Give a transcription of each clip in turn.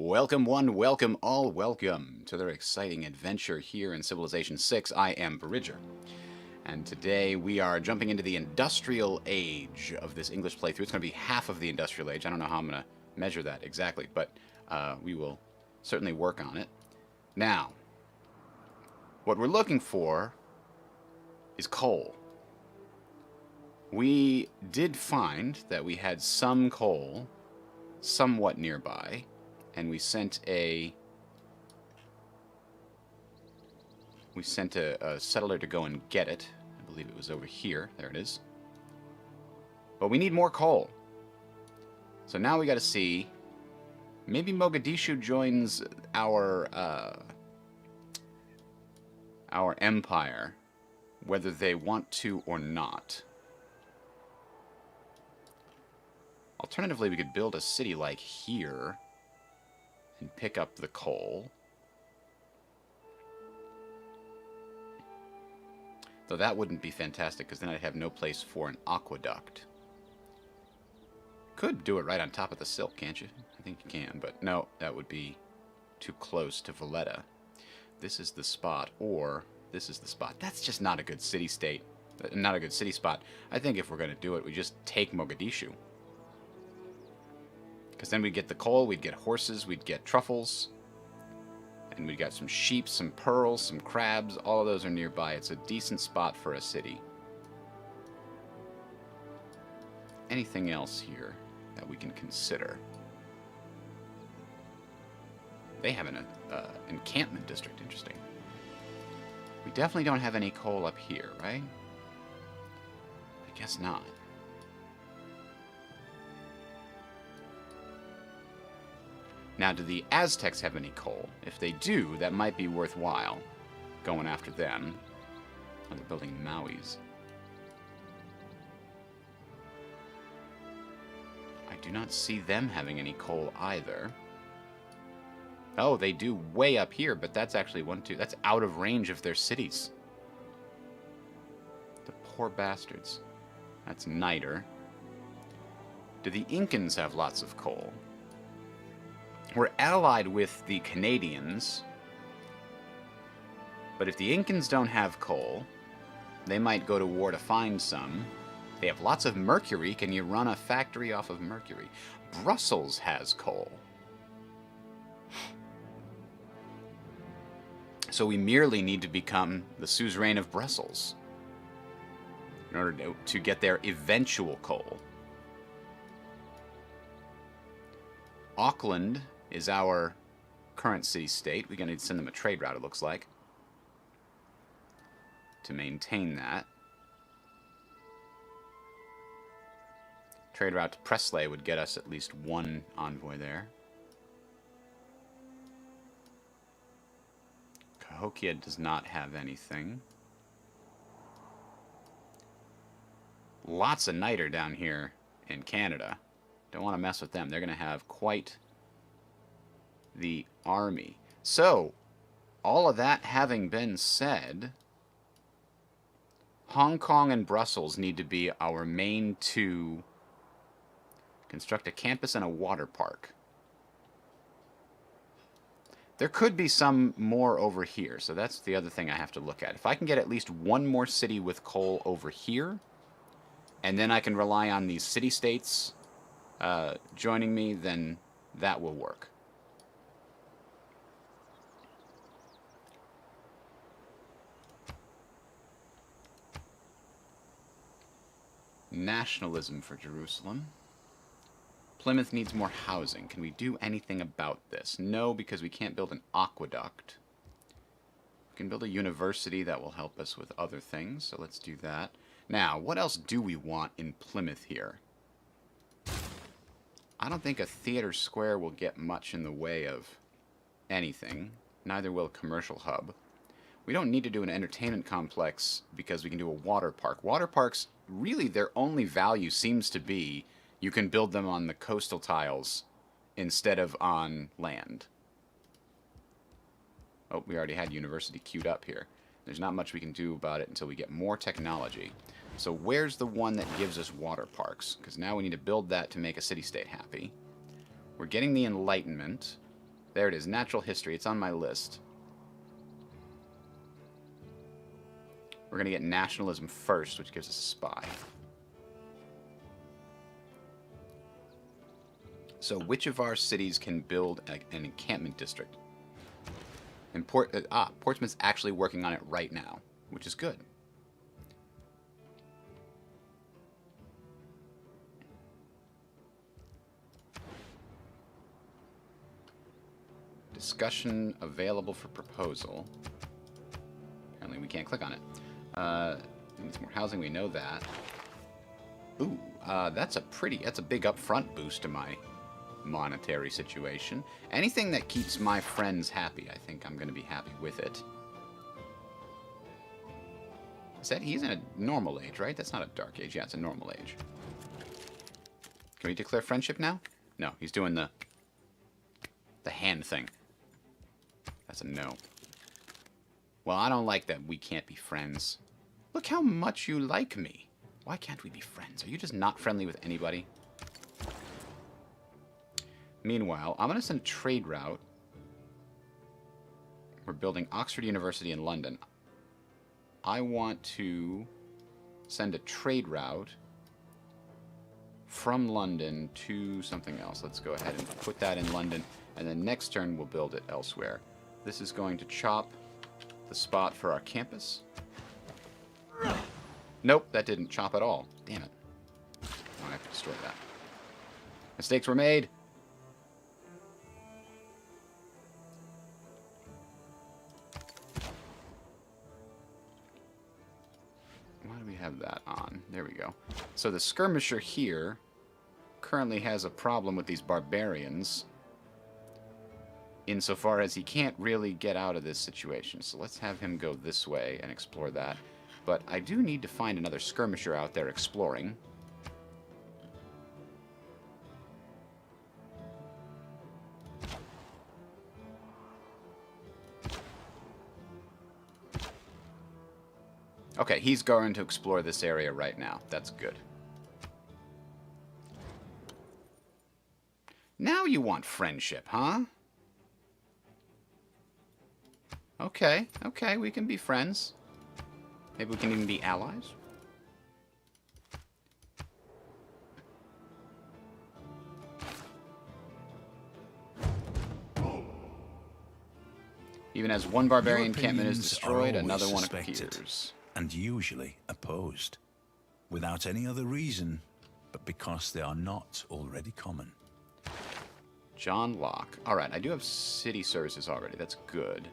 Welcome one, welcome all, welcome to their exciting adventure here in Civilization 6. I am Bridger, and today we are jumping into the industrial age of this English playthrough. It's going to be half of the industrial age. I don't know how I'm going to measure that exactly, but we will certainly work on it. Now, what we're looking for is coal. We did find that we had some coal somewhat nearby, and we sent a settler to go and get it. I believe it was over here. There it is. But we need more coal. So now we got to see. Maybe Mogadishu joins our empire, whether they want to or not. Alternatively, we could build a city like here and pick up the coal. Though that wouldn't be fantastic, because then I'd have no place for an aqueduct. Could do it right on top of the silk, can't you? I think you can, but no, that would be too close to Valletta. This is the spot, or this is the spot. That's just not a good city-state, not a good city spot. I think if we're going to do it, we just take Mogadishu. Because then we'd get the coal, we'd get horses, we'd get truffles, and we'd got some sheep, some pearls, some crabs. All of those are nearby. It's a decent spot for a city. Anything else here that we can consider? They have an encampment district. Interesting. We definitely don't have any coal up here, right? I guess not. Now, do the Aztecs have any coal? If they do, that might be worthwhile going after them. Oh, they're building Maui's. I do not see them having any coal either. Oh, they do way up here, but that's actually that's out of range of their cities. The poor bastards. That's Niter. Do the Incans have lots of coal? We're allied with the Canadians, but if the Incans don't have coal, they might go to war to find some. They have lots of mercury. Can you run a factory off of mercury? Brussels has coal. So we merely need to become the suzerain of Brussels in order to get their eventual coal. Auckland is our current city-state. We're going to need to send them a trade route, it looks like, to maintain that. Trade route to Presley would get us at least one envoy there. Cahokia does not have anything. Lots of niter down here in Canada. Don't want to mess with them. They're going to have quite the army. So, all of that having been said, Hong Kong and Brussels need to be our main two. Construct a campus and a water park. There could be some more over here, so that's the other thing I have to look at. If I can get at least one more city with coal over here, and then I can rely on these city-states joining me, then that will work. Nationalism for Jerusalem. Plymouth needs more housing. Can we do anything about this? No, because we can't build an aqueduct. We can build a university that will help us with other things, so let's do that. Now, what else do we want in Plymouth here? I don't think a theater square will get much in the way of anything. Neither will a commercial hub. We don't need to do an entertainment complex because we can do a water park. Water parks, really, their only value seems to be you can build them on the coastal tiles instead of on land. Oh, we already had university queued up here. There's not much we can do about it until we get more technology. So where's the one that gives us water parks? Because now we need to build that to make a city-state happy. We're getting the Enlightenment. There it is, natural history. It's on my list. We're going to get nationalism first, which gives us a spy. So which of our cities can build an encampment district? And Portsmouth's actually working on it right now, which is good. Discussion available for proposal. Apparently we can't click on it. Needs more housing, we know that. Ooh, that's a big upfront boost to my monetary situation. Anything that keeps my friends happy, I think I'm going to be happy with it. He's in a normal age, right? That's not a dark age. Yeah, it's a normal age. Can we declare friendship now? No, he's doing the hand thing. That's a no. Well, I don't like that we can't be friends. Look how much you like me. Why can't we be friends? Are you just not friendly with anybody? Meanwhile, I'm going to send a trade route. We're building Oxford University in London. I want to send a trade route from London to something else. Let's go ahead and put that in London, and then next turn we'll build it elsewhere. This is going to chop the spot for our campus. Nope, that didn't chop at all. Damn it. I have to destroy that. Mistakes were made. Why do we have that on? There we go. So the skirmisher here currently has a problem with these barbarians, insofar as he can't really get out of this situation. So let's have him go this way and explore that. But I do need to find another skirmisher out there exploring. Okay, he's going to explore this area right now. That's good. Now you want friendship, huh? Okay, okay, we can be friends. Maybe we can even be allies. Even as one barbarian encampment is destroyed, another one appears. And usually opposed. Without any other reason, but because they are not already common. John Locke. Alright, I do have city services already. That's good.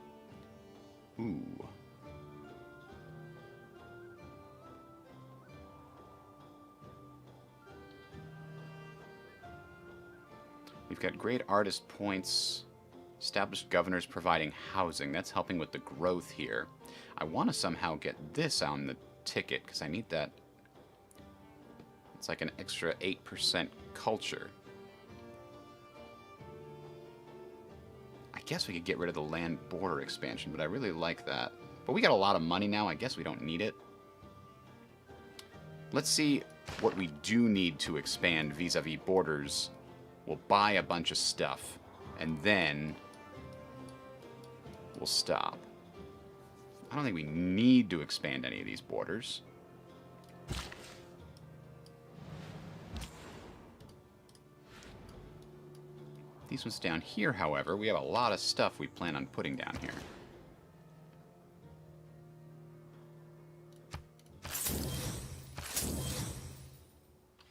Ooh. We've got great artist points. Established governors providing housing. That's helping with the growth here. I want to somehow get this on the ticket, because I need that. It's like an extra 8% culture. I guess we could get rid of the land border expansion, but I really like that. But we got a lot of money now. I guess we don't need it. Let's see what we do need to expand vis-a-vis borders. We'll buy a bunch of stuff, and then we'll stop. I don't think we need to expand any of these borders. These ones down here, however, we have a lot of stuff we plan on putting down here.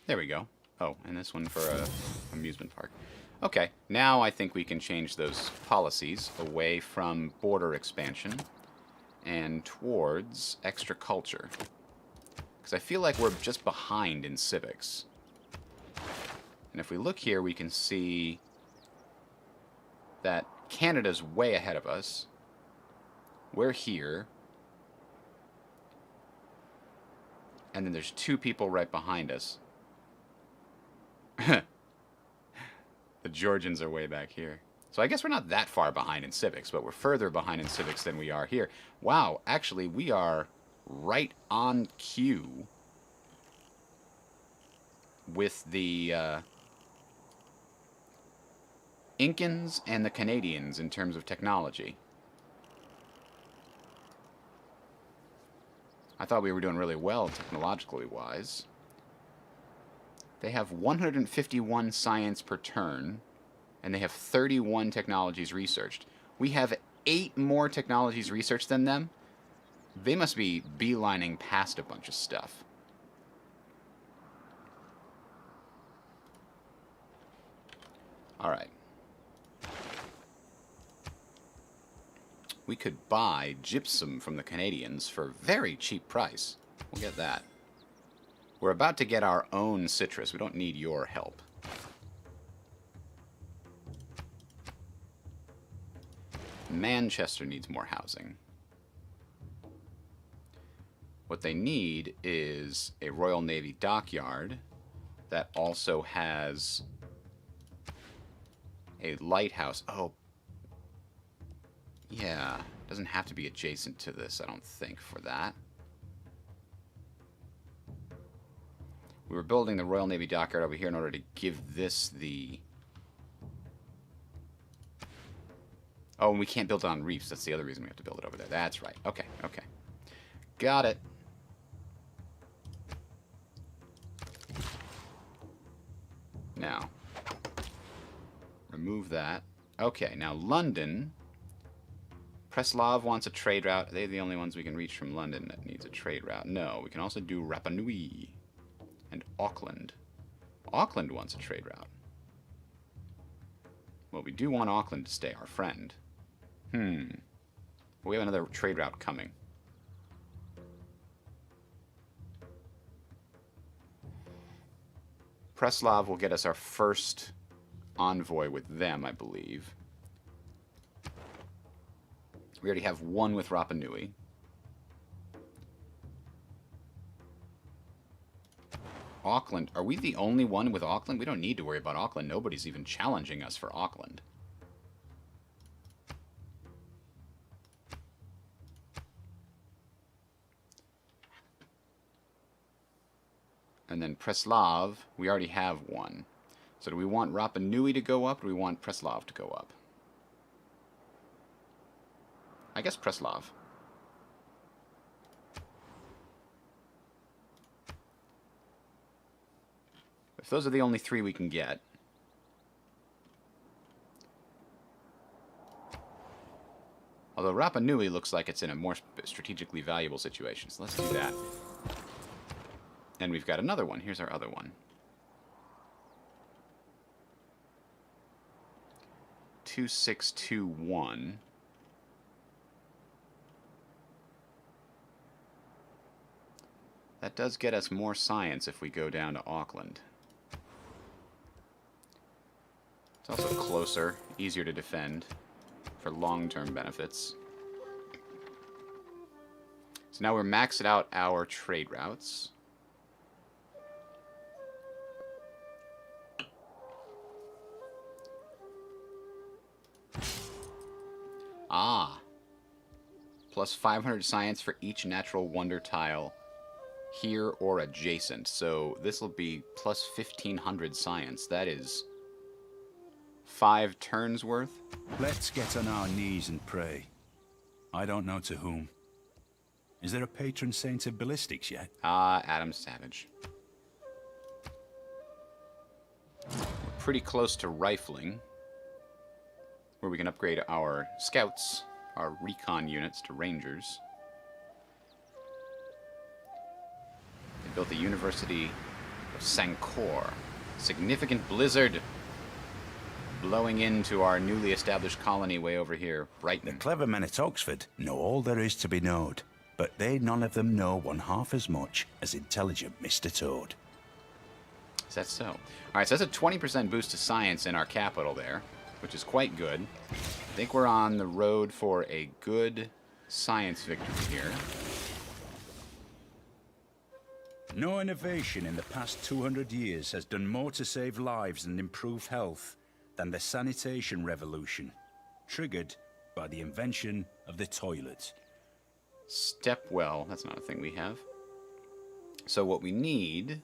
There we go. Oh, and this one for a amusement park. Okay, now I think we can change those policies away from border expansion and towards extra culture. Because I feel like we're just behind in civics. And if we look here, we can see that Canada's way ahead of us. We're here. And then there's two people right behind us. The Georgians are way back here. So I guess we're not that far behind in civics, but we're further behind in civics than we are here. Wow, actually, we are right on cue with the Incans and the Canadians in terms of technology. I thought we were doing really well technologically wise. They have 151 science per turn, and they have 31 technologies researched. We have 8 more technologies researched than them. They must be beelining past a bunch of stuff. Alright. We could buy gypsum from the Canadians for a very cheap price. We'll get that. We're about to get our own citrus. We don't need your help. Manchester needs more housing. What they need is a Royal Navy dockyard that also has a lighthouse. Oh, yeah. Doesn't have to be adjacent to this, I don't think, for that. We were building the Royal Navy dockyard over here in order to give this the... Oh, and we can't build it on reefs. That's the other reason we have to build it over there. That's right. Okay, okay. Got it. Now, remove that. Okay, now London. Preslav wants a trade route. They're the only ones we can reach from London that needs a trade route. No, we can also do Rapa Nui and Auckland. Auckland wants a trade route. Well, we do want Auckland to stay our friend. We have another trade route coming. Preslav will get us our first envoy with them, I believe. We already have one with Rapa Nui. Auckland. Are we the only one with Auckland? We don't need to worry about Auckland. Nobody's even challenging us for Auckland. And then Preslav, we already have one. So do we want Rapa Nui to go up, or do we want Preslav to go up? I guess Preslav. If those are the only 3 we can get. Although Rapa Nui looks like it's in a more strategically valuable situation, so let's do that. And we've got another one. Here's our other one. 2621. That does get us more science if we go down to Auckland. It's also closer, easier to defend for long-term benefits. So now we're maxed out our trade routes. Ah. Plus 500 science for each natural wonder tile here or adjacent. So this will be plus 1500 science. That is 5 turns worth. Let's get on our knees and pray. I don't know to whom. Is there a patron saint of ballistics yet? Ah, Adam Savage. We're pretty close to rifling, where we can upgrade our scouts, our recon units, to rangers. They built the University of Sankor. Significant blizzard blowing into our newly established colony way over here, Brighton. The clever men at Oxford know all there is to be knowed, but they none of them know one half as much as intelligent Mr. Toad. Is that so? Alright, so that's a 20% boost to science in our capital there, which is quite good. I think we're on the road for a good science victory here. No innovation in the past 200 years has done more to save lives and improve health than the sanitation revolution, triggered by the invention of the toilet. Stepwell, that's not a thing we have. So what we need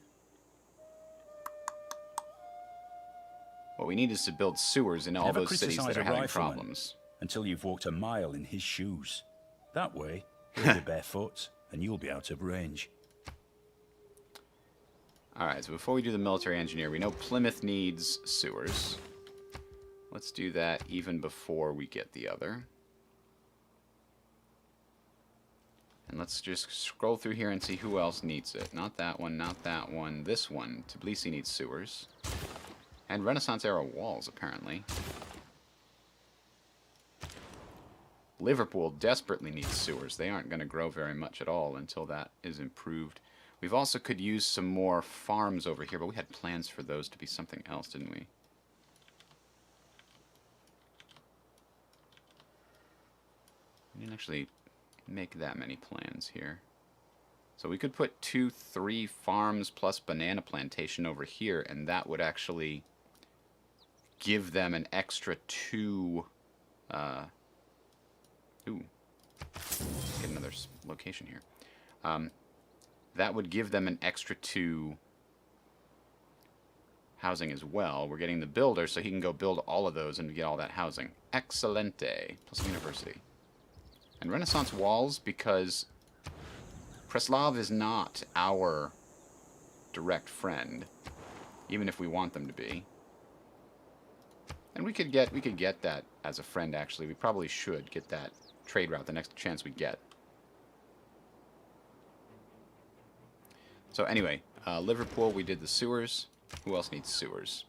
What we need is to build sewers in all Never those cities that criticize are a having rifleman problems. until you've walked a mile in his shoes. That way, he'll be barefoot, and you'll be out of range. Alright, so before we do the military engineer, we know Plymouth needs sewers. Let's do that even before we get the other. And let's just scroll through here and see who else needs it. Not that one, not that one. This one. Tbilisi needs sewers. And Renaissance-era walls, apparently. Liverpool desperately needs sewers. They aren't going to grow very much at all until that is improved. We've also could use some more farms over here, but we had plans for those to be something else, didn't we? We didn't actually make that many plans here. So we could put 2, 3 farms plus banana plantation over here, and that would actually give them an extra 2... Ooh. Get another location here. That would give them an extra 2 housing as well. We're getting the builder, so he can go build all of those and get all that housing. Excelente. Plus a university. And Renaissance walls, because Preslav is not our direct friend, even if we want them to be. And we could get that as a friend, actually. We probably should get that trade route the next chance we get. So anyway, Liverpool, we did the sewers. Who else needs sewers?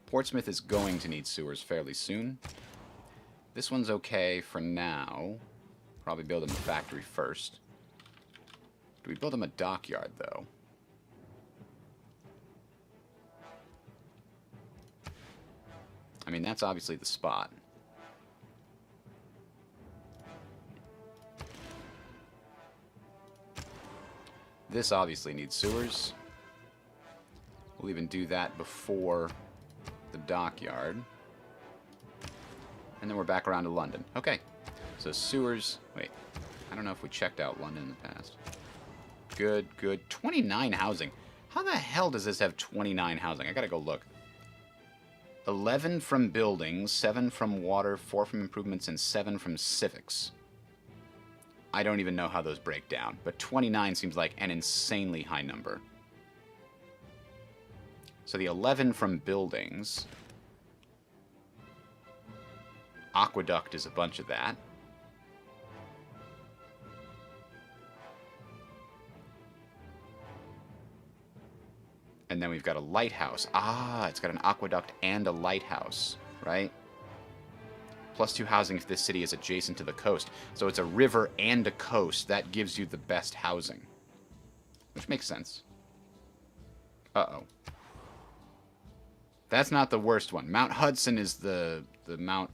Portsmouth is going to need sewers fairly soon. This one's okay for now. Probably build them a factory first. Do we build them a dockyard, though? I mean, that's obviously the spot. This obviously needs sewers. We'll even do that before the dockyard. And then we're back around to London. Okay. So sewers... Wait. I don't know if we checked out London in the past. Good, good. 29 housing. How the hell does this have 29 housing? I gotta go look. 11 from buildings, 7 from water, 4 from improvements, and 7 from civics. I don't even know how those break down, but 29 seems like an insanely high number. So the 11 from buildings. Aqueduct is a bunch of that. And then we've got a lighthouse. Ah, it's got an aqueduct and a lighthouse, right? Plus 2 housing if this city is adjacent to the coast. So it's a river and a coast. That gives you the best housing. Which makes sense. Uh-oh. That's not the worst one. Mount Hudson is the Mount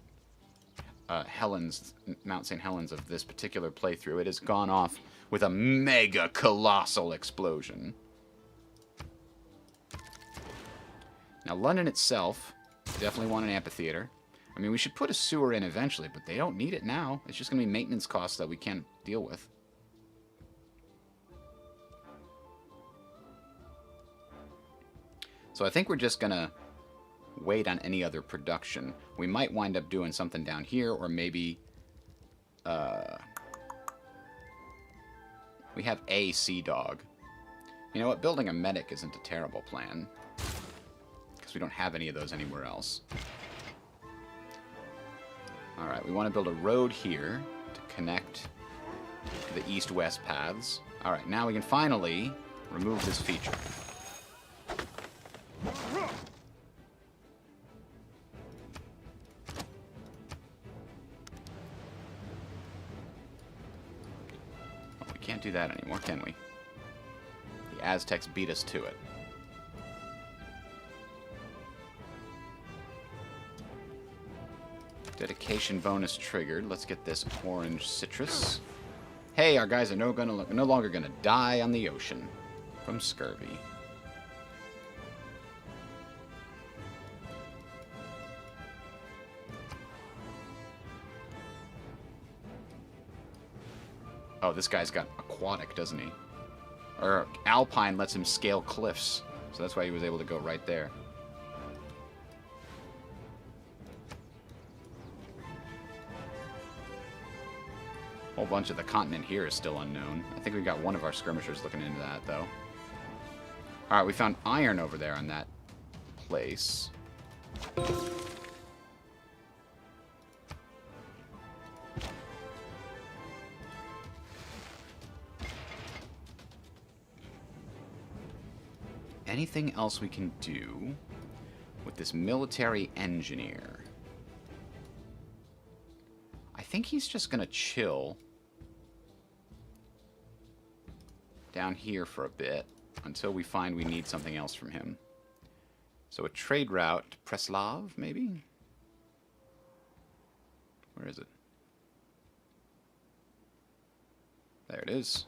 Mount St. Helens of this particular playthrough. It has gone off with a mega colossal explosion. Now, London itself, definitely want an amphitheater. I mean, we should put a sewer in eventually, but they don't need it now. It's just going to be maintenance costs that we can't deal with. So I think we're just going to wait on any other production. We might wind up doing something down here, or maybe... we have a sea dog. You know what? Building a medic isn't a terrible plan. We don't have any of those anywhere else. Alright, we want to build a road here to connect the east-west paths. Alright, now we can finally remove this feature. Well, we can't do that anymore, can we? The Aztecs beat us to it. Dedication bonus triggered. Let's get this orange citrus. Hey, our guys are no longer gonna die on the ocean from scurvy. Oh, this guy's got aquatic, doesn't he? Or alpine lets him scale cliffs, so that's why he was able to go right there. whole bunch of the continent here is still unknown. I think we've got one of our skirmishers looking into that, though. Alright, we found iron over there on that place. Anything else we can do with this military engineer? I think he's just going to chill down here for a bit until we find we need something else from him. So a trade route to Preslav, maybe? Where is it? There it is.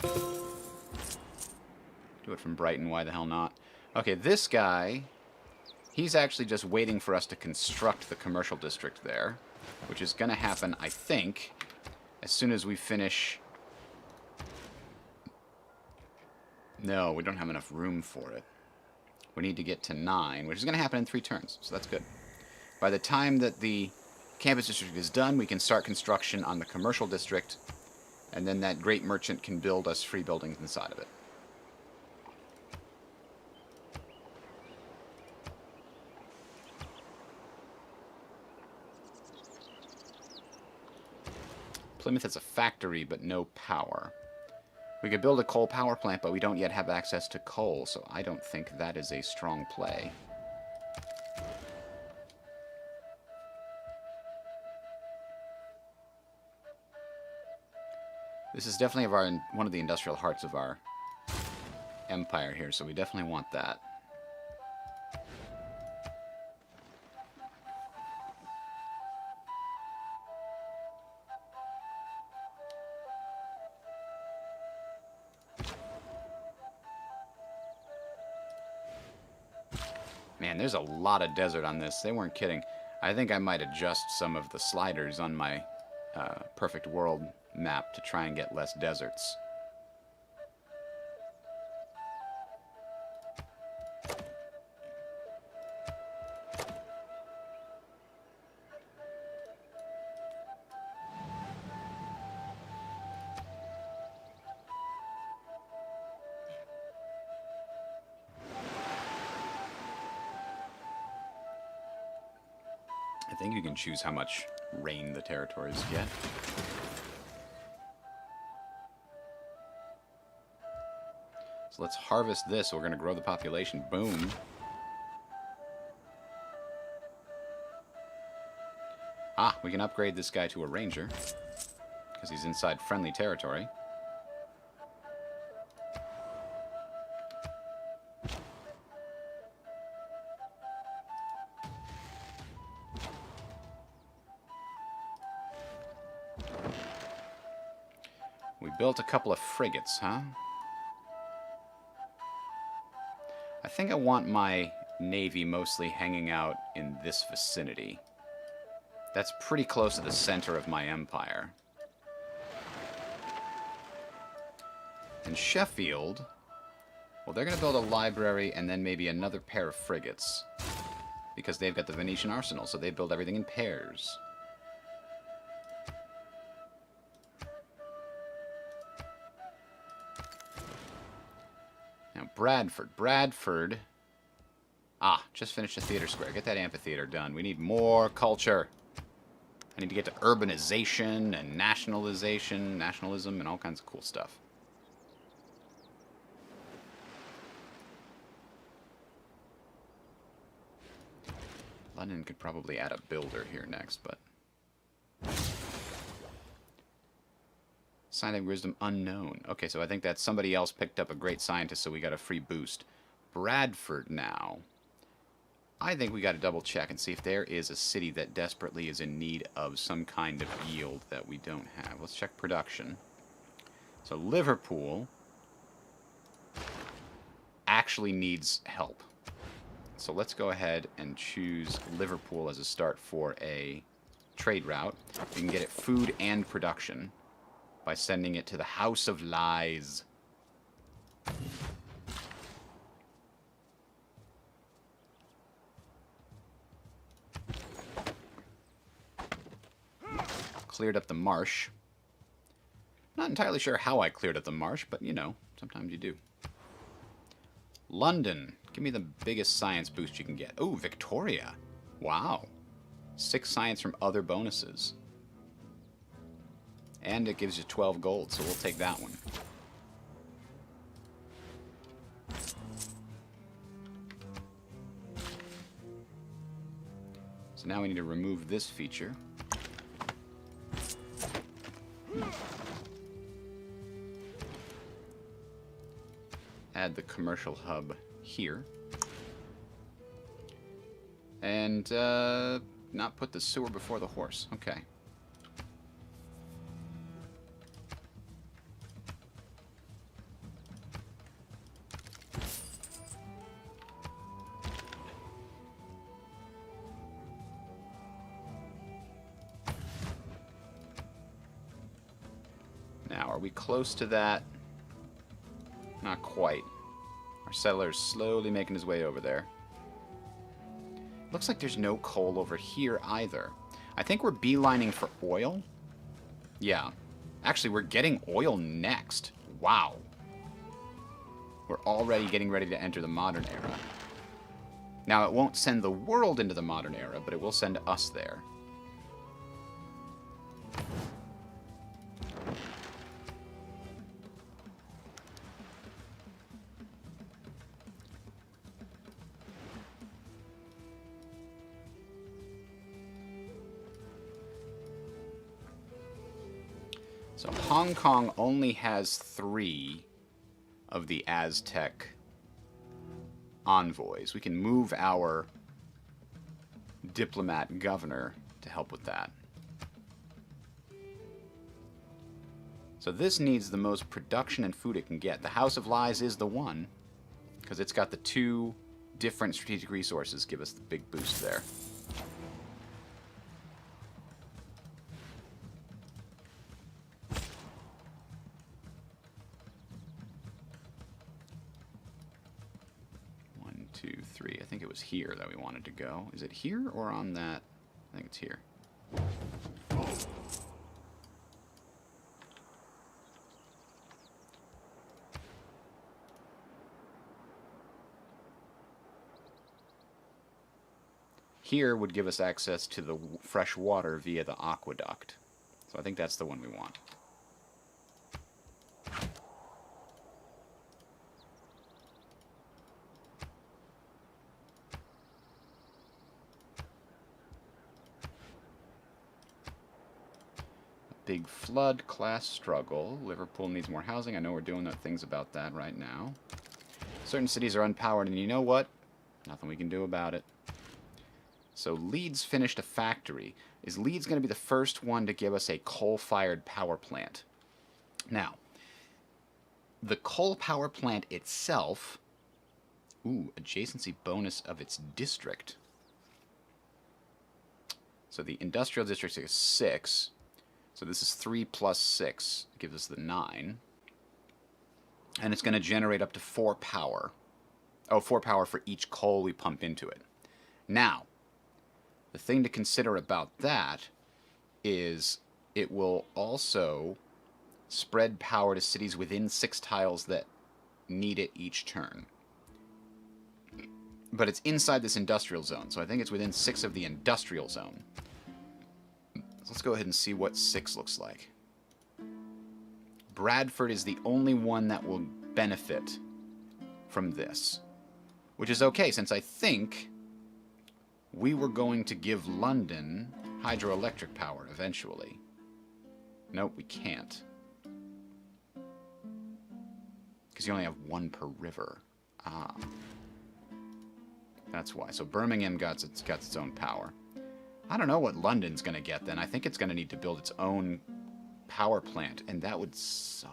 Do it from Brighton, why the hell not? Okay, this guy, he's actually just waiting for us to construct the commercial district there, which is going to happen, I think, as soon as we finish... No, we don't have enough room for it. We need to get to 9, which is going to happen in 3 turns, so that's good. By the time that the campus district is done, we can start construction on the commercial district, and then that great merchant can build us free buildings inside of it. Plymouth has a factory, but no power. We could build a coal power plant, but we don't yet have access to coal, so I don't think that is a strong play. This is definitely one of the industrial hearts of our empire here, so we definitely want that. Man, there's a lot of desert on this. They weren't kidding. I think I might adjust some of the sliders on my perfect world map to try and get less deserts. I think you can choose how much rain the territories get. So let's harvest this. We're going to grow the population. Boom. Ah, we can upgrade this guy to a ranger because he's inside friendly territory. We built a couple of frigates, huh? I think I want my navy mostly hanging out in this vicinity. That's pretty close to the center of my empire. And Sheffield, well, they're going to build a library and then maybe another pair of frigates. Because they've got the Venetian arsenal, so they build everything in pairs. Now, Bradford. Ah, just finished the theater square. Get that amphitheater done. We need more culture. I need to get to urbanization and nationalism, and all kinds of cool stuff. London could probably add a builder here next, but... Scientific wisdom unknown. Okay, so I think that somebody else picked up a great scientist, so we got a free boost. Bradford now. I think we got to double check and see if there is a city that desperately is in need of some kind of yield that we don't have. Let's check production. So Liverpool actually needs help. So let's go ahead and choose Liverpool as a start for a trade route. We can get it food and production by sending it to the House of Lies. cleared up the marsh. Not entirely sure how I cleared up the marsh, but you know, sometimes you do. London. Give me the biggest science boost you can get. Oh, Victoria. Wow. 6 science from other bonuses. And it gives you 12 gold, so we'll take that one. So now we need to remove this feature. Add the commercial hub here. And not put the sewer before the horse. Okay. Now, are we close to that? Not quite. Our settler's slowly making his way over there. Looks like there's no coal over here either. I think we're beelining for oil. Yeah. Actually, we're getting oil next. Wow. We're already getting ready to enter the modern era. Now, it won't send the world into the modern era, but it will send us there. So Hong Kong only has 3 of the Aztec envoys. We can move our diplomat governor to help with that. So this needs the most production and food it can get. The House of Lies is the one, because it's got the 2 different strategic resources give us the big boost there. I think it was here that we wanted to go. Is it here or on that? I think it's here. Here would give us access to the fresh water via the aqueduct. So I think that's the one we want. Big flood, class struggle. Liverpool needs more housing. I know we're doing things about that right now. Certain cities are unpowered, and you know what? Nothing we can do about it. So Leeds finished a factory. Is Leeds going to be the first one to give us a coal-fired power plant? Now, the coal power plant itself... Ooh, adjacency bonus of its district. So the industrial district is 6... So this is 3 plus 6, gives us the 9. And it's going to generate up to 4 power. Oh, 4 power for each coal we pump into it. Now, the thing to consider about that is it will also spread power to cities within 6 tiles that need it each turn. But it's inside this industrial zone, so I think it's within 6 of the industrial zone. Let's go ahead and see what 6 looks like. Bradford is the only one that will benefit from this. Which is okay, since I think we were going to give London hydroelectric power eventually. Nope, we can't. Because you only have 1 per river. Ah. That's why. So Birmingham got its own power. I don't know what London's going to get then. I think it's going to need to build its own power plant, and that would suck.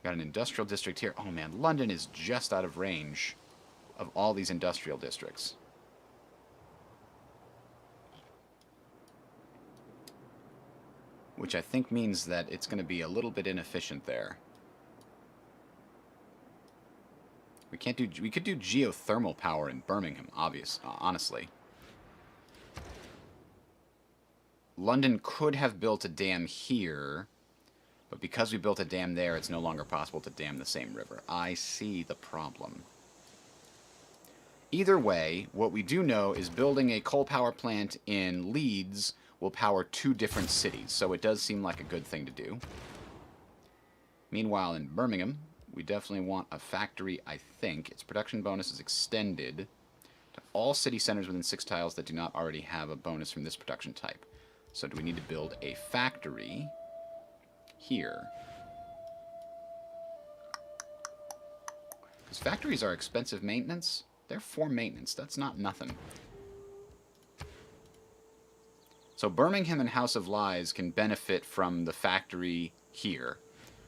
Got an industrial district here. Oh man, London is just out of range of all these industrial districts. Which I think means that it's going to be a little bit inefficient there. We could do geothermal power in Birmingham, honestly. London could have built a dam here, but because we built a dam there, it's no longer possible to dam the same river. I see the problem. Either way, what we do know is building a coal power plant in Leeds will power 2 different cities, so it does seem like a good thing to do. Meanwhile, in Birmingham, we definitely want a factory, I think. Its production bonus is extended to all city centers within 6 tiles that do not already have a bonus from this production type. So do we need to build a factory here? Because factories are expensive maintenance. They're for maintenance. That's not nothing. So Birmingham and House of Lies can benefit from the factory here,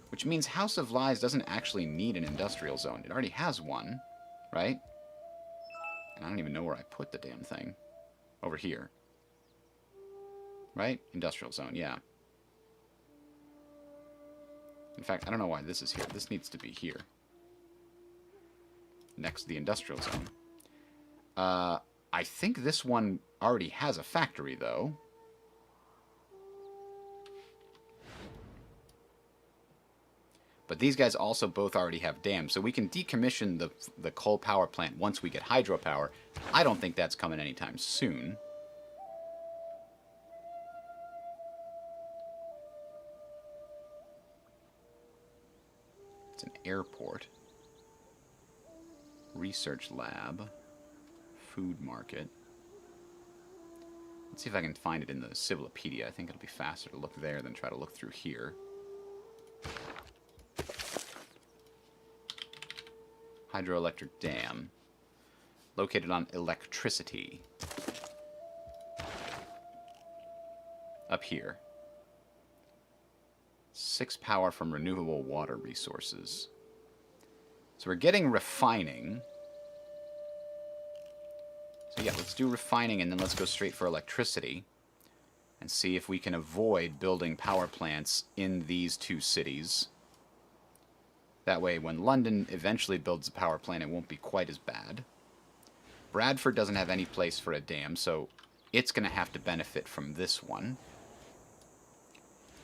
which means House of Lies doesn't actually need an industrial zone. It already has one, right? And I don't even know where I put the damn thing. Over here. Right? Industrial zone, yeah. In fact, I don't know why this is here. This needs to be here. Next to the industrial zone. I think this one already has a factory, though. But these guys also both already have dams, so we can decommission the coal power plant once we get hydropower. I don't think that's coming anytime soon. It's an airport. Research lab. Food market. Let's see if I can find it in the Civilopedia. I think it'll be faster to look there than try to look through here. Hydroelectric dam. Located on electricity. Up here. 6 power from renewable water resources. So we're getting refining. So yeah, let's do refining and then let's go straight for electricity. And see if we can avoid building power plants in these 2 cities. That way, when London eventually builds a power plant, it won't be quite as bad. Bradford doesn't have any place for a dam, so it's going to have to benefit from this one.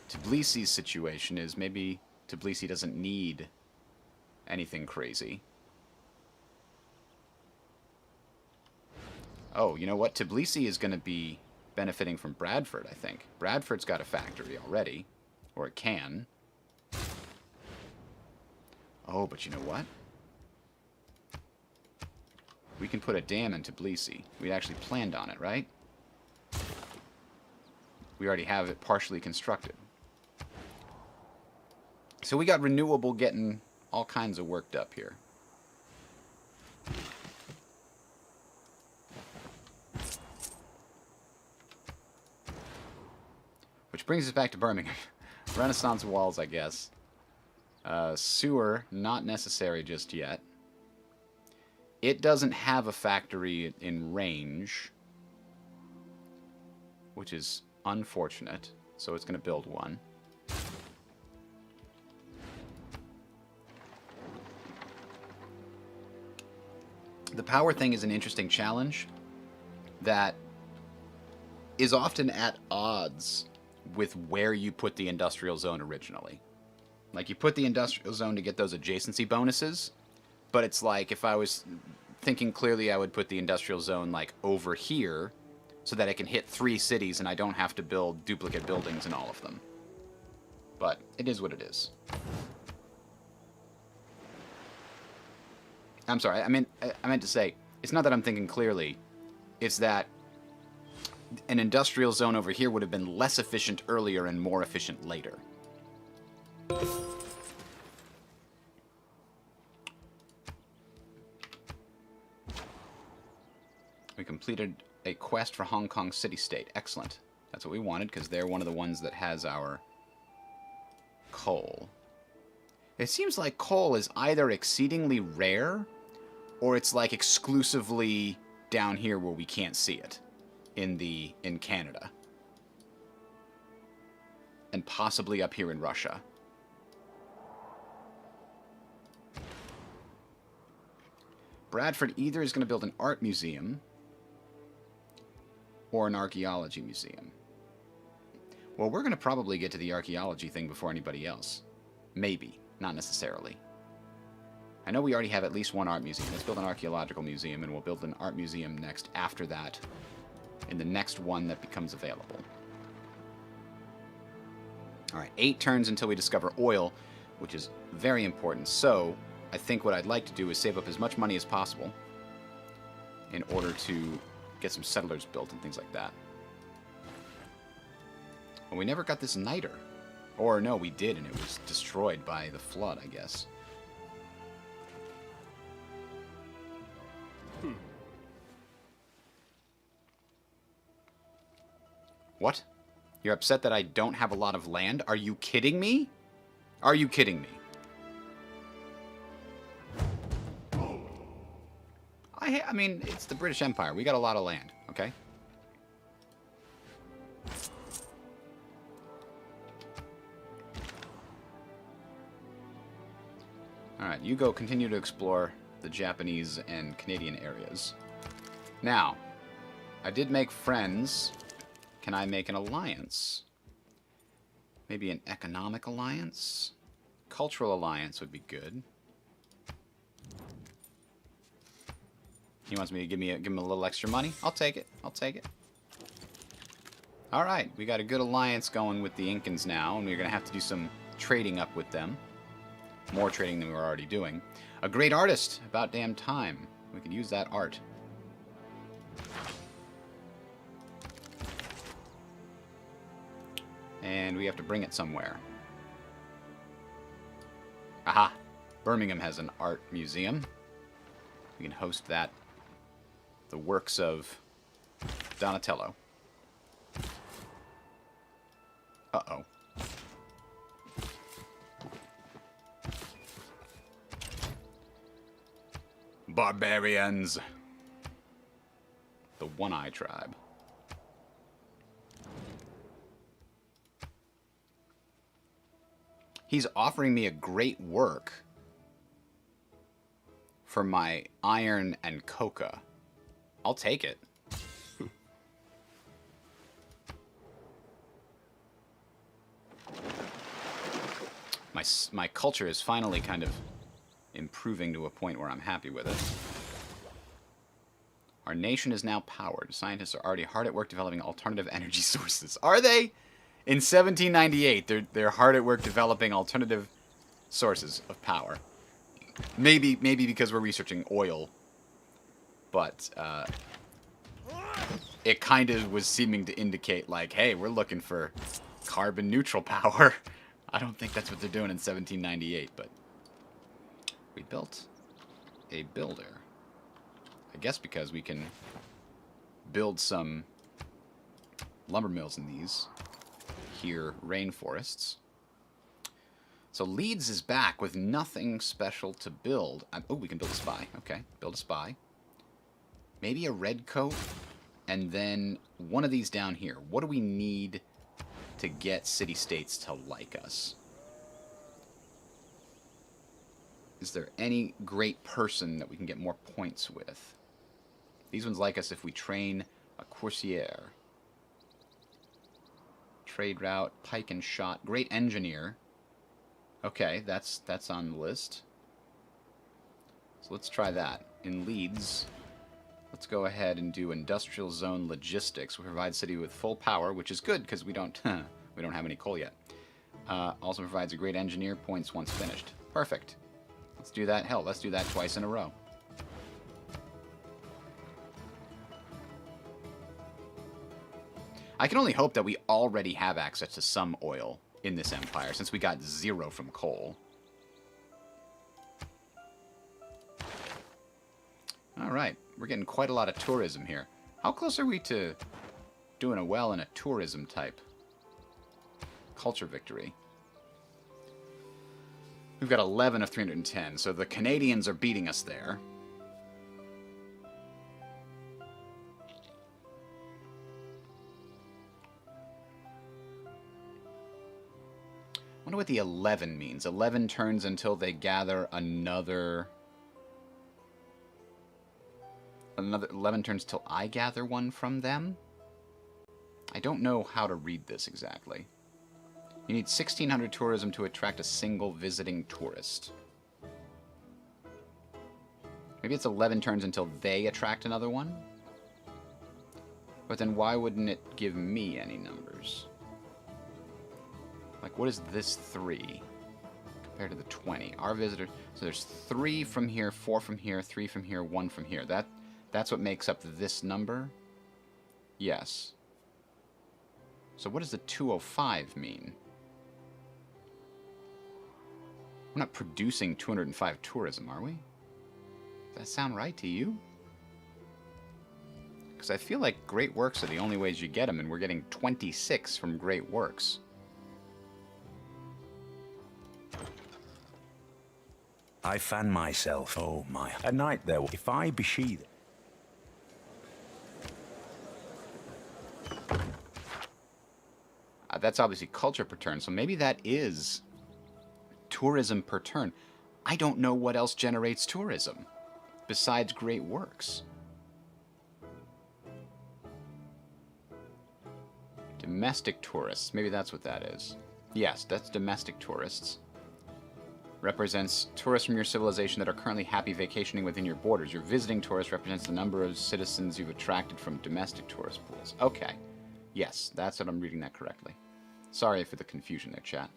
Tbilisi's situation is maybe Tbilisi doesn't need anything crazy. Oh, you know what? Tbilisi is going to be benefiting from Bradford, I think. Bradford's got a factory already, or it can. Oh, but you know what? We can put a dam in Tbilisi. We actually planned on it, right? We already have it partially constructed. So we got renewable getting all kinds of worked up here. Which brings us back to Birmingham. Renaissance walls, I guess. Sewer, not necessary just yet. It doesn't have a factory in range, which is unfortunate, so it's going to build one. The power thing is an interesting challenge that is often at odds with where you put the industrial zone originally. Like, you put the industrial zone to get those adjacency bonuses, but it's like, if I was thinking clearly, I would put the industrial zone, like, over here, so that it can hit 3 cities and I don't have to build duplicate buildings in all of them. But it is what it is. I'm sorry, I meant to say, it's not that I'm thinking clearly, it's that an industrial zone over here would have been less efficient earlier and more efficient later. We completed a quest for Hong Kong city-state. Excellent. That's what we wanted, because they're one of the ones that has our coal. It seems like coal is either exceedingly rare, or it's like exclusively down here where we can't see it in Canada. And possibly up here in Russia. Bradford either is going to build an art museum or an archaeology museum. Well, we're going to probably get to the archaeology thing before anybody else. Maybe. Not necessarily. I know we already have at least one art museum. Let's build an archaeological museum, and we'll build an art museum next after that, in the next one that becomes available. Alright, 8 turns until we discover oil, which is very important. So, I think what I'd like to do is save up as much money as possible in order to get some settlers built and things like that. Well, we never got this niter. Or, no, we did, and it was destroyed by the flood, I guess. What? You're upset that I don't have a lot of land? Are you kidding me? Are you kidding me? I mean, it's the British Empire. We got a lot of land, okay? Alright, you go continue to explore the Japanese and Canadian areas. Now, I did make friends. Can I make an alliance? Maybe an economic alliance? Cultural alliance would be good. He wants me to give him a little extra money? I'll take it. I'll take it. Alright, we got a good alliance going with the Incans now, and we're going to have to do some trading up with them. More trading than we were already doing. A great artist! About damn time. We could use that art. And we have to bring it somewhere. Aha! Birmingham has an art museum. We can host that. The works of Donatello. Uh-oh. Barbarians! The One-Eye Tribe. He's offering me a great work for my iron and coca. I'll take it. My culture is finally kind of improving to a point where I'm happy with it. Our nation is now powered. Scientists are already hard at work developing alternative energy sources. Are they? In 1798, they're hard at work developing alternative sources of power. Maybe because we're researching oil, but it kind of was seeming to indicate like, hey, we're looking for carbon neutral power. I don't think that's what they're doing in 1798, but we built a builder. I guess because we can build some lumber mills in these here rainforests. So Leeds is back with nothing special to build. Oh, we can build a spy. Okay, build a spy. Maybe a red coat, and then one of these down here. What do we need to get city-states to like us? Is there any great person that we can get more points with? These ones like us if we train a coursier. Trade route, pike and shot, great engineer. Okay, that's on the list. So let's try that. In Leeds, let's go ahead and do industrial zone logistics. We provide city with full power, which is good because we don't have any coal yet. Also provides a great engineer, points once finished. Perfect. Let's do that. Hell, let's do that twice in a row. I can only hope that we already have access to some oil in this empire, since we got 0 from coal. Alright, we're getting quite a lot of tourism here. How close are we to doing a well in a tourism type culture victory? We've got 11 of 310, so the Canadians are beating us there. I wonder what the 11 means. 11 turns until they gather another 11 turns till I gather one from them? I don't know how to read this exactly. You need 1,600 tourism to attract a single visiting tourist. Maybe it's 11 turns until they attract another one? But then why wouldn't it give me any numbers? Like, what is this 3 compared to the 20? Our visitors... So there's 3 from here, 4 from here, 3 from here, 1 from here. That's what makes up this number? Yes. So what does the 205 mean? We're not producing 205 tourism, are we? Does that sound right to you? Because I feel like great works are the only ways you get them, and we're getting 26 from great works. I fan myself, oh my, a night there, if I be she. That's obviously culture per turn, so maybe that is tourism per turn. I don't know what else generates tourism besides great works. Domestic tourists, maybe that's what that is. Yes, that's domestic tourists. Represents tourists from your civilization that are currently happy vacationing within your borders. Your visiting tourist represents the number of citizens you've attracted from domestic tourist pools. Okay. Yes, that's what I'm reading that correctly. Sorry for the confusion there, chat.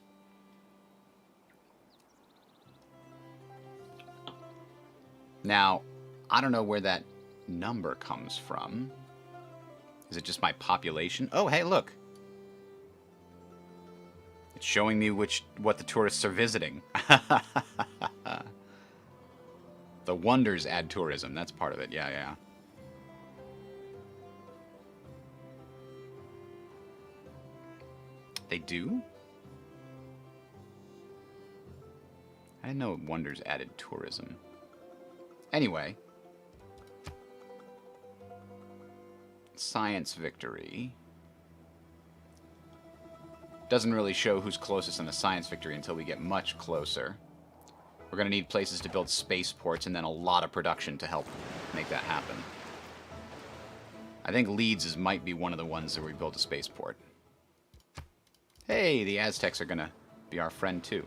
Now, I don't know where that number comes from. Is it just my population? Oh, hey, look. It's showing me what the tourists are visiting. The wonders add tourism. That's part of it. Yeah, yeah. They do? I didn't know wonders added tourism. Anyway. Science victory. Doesn't really show who's closest in the science victory until we get much closer. We're going to need places to build spaceports and then a lot of production to help make that happen. I think Leeds might be one of the ones where we build a spaceport. Hey, the Aztecs are going to be our friend too.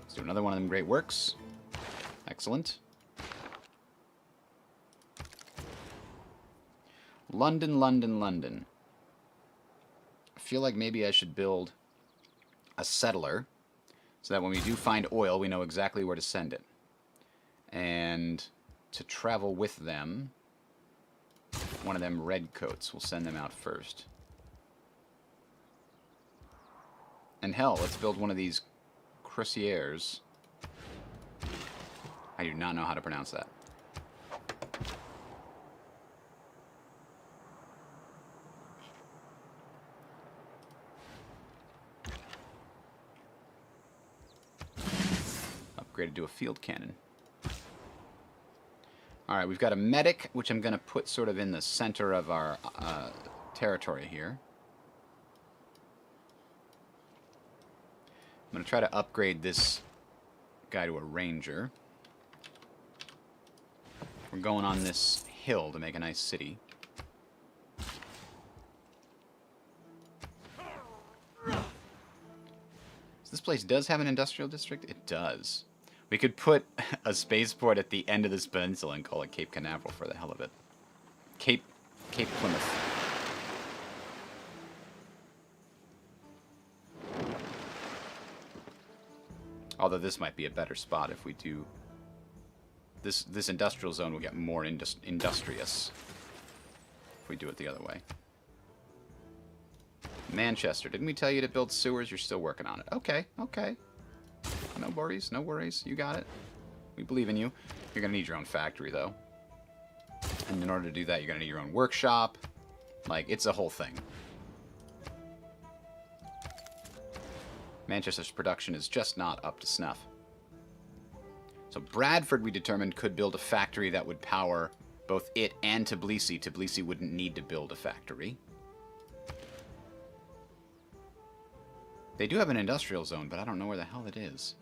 Let's do another one of them great works. Excellent. London, London, London. I feel like maybe I should build a settler so that when we do find oil, we know exactly where to send it. And to travel with them, one of them redcoats. We'll send them out first. And hell, let's build one of these cruciers. I do not know how to pronounce that. Upgraded to a field cannon. Alright, we've got a medic, which I'm going to put sort of in the center of our territory here. I'm going to try to upgrade this guy to a ranger. We're going on this hill to make a nice city. So this place does have an industrial district? It does. We could put a spaceport at the end of this peninsula and call it Cape Canaveral for the hell of it. Cape Plymouth. Although this might be a better spot if we do... This industrial zone will get more industrious if we do it the other way. Manchester. Didn't we tell you to build sewers? You're still working on it. Okay, okay. No worries, no worries. You got it. We believe in you. You're going to need your own factory, though. And in order to do that, you're going to need your own workshop. Like, it's a whole thing. Manchester's production is just not up to snuff. So Bradford, we determined, could build a factory that would power both it and Tbilisi. Tbilisi wouldn't need to build a factory. They do have an industrial zone, but I don't know where the hell it is.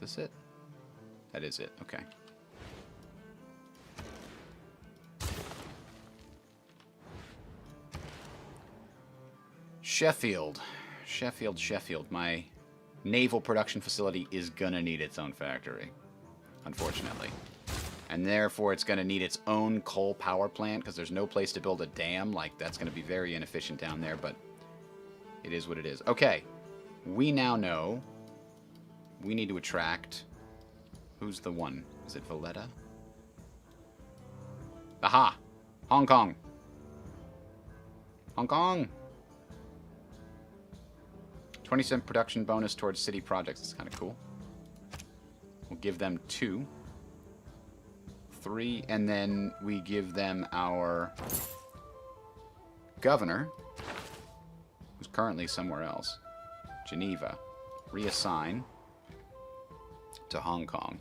Is this it? That is it. Okay. Sheffield. Sheffield. My naval production facility is gonna need its own factory, unfortunately. And therefore it's gonna need its own coal power plant, because there's no place to build a dam. Like, that's gonna be very inefficient down there, but it is what it is. Okay. We now know we need to attract... Who's the one? Is it Valletta? Aha! Hong Kong! Hong Kong! 20% production bonus towards city projects. It's kind of cool. We'll give them 2. 3, and then we give them our governor, who's currently somewhere else. Geneva. Reassign to Hong Kong.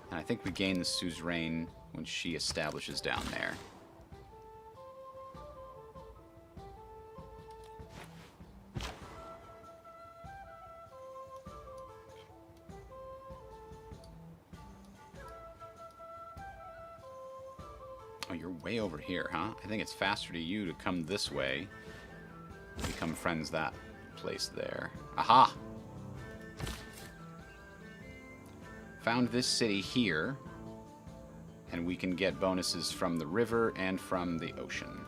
And I think we gain the suzerain when she establishes down there. Oh, you're way over here, huh? I think it's faster to you to come this way. Become friends that place there. Aha! Found this city here, and we can get bonuses from the river and from the ocean.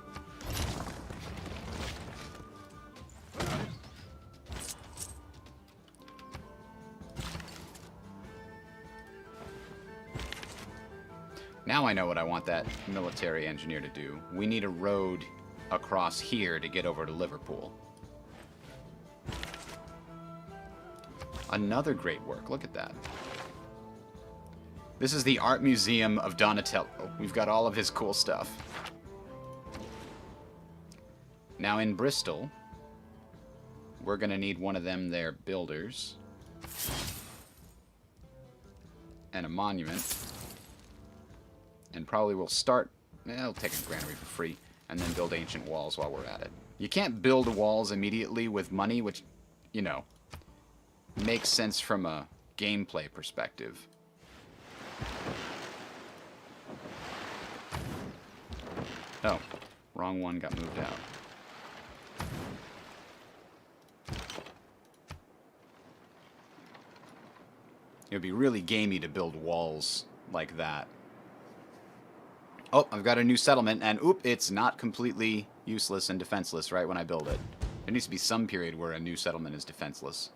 Now I know what I want that military engineer to do. We need a road across here to get over to Liverpool. Another great work. Look at that. This is the Art Museum of Donatello. We've got all of his cool stuff. Now in Bristol, we're going to need one of them there builders. And a monument. And probably we'll start... I'll take a granary for free. And then build ancient walls while we're at it. You can't build walls immediately with money, which, you know, makes sense from a gameplay perspective. Oh, wrong one got moved out. It would be really gamey to build walls like that. Oh, I've got a new settlement, and oop, it's not completely useless and defenseless right when I build it. There needs to be some period where a new settlement is defenseless.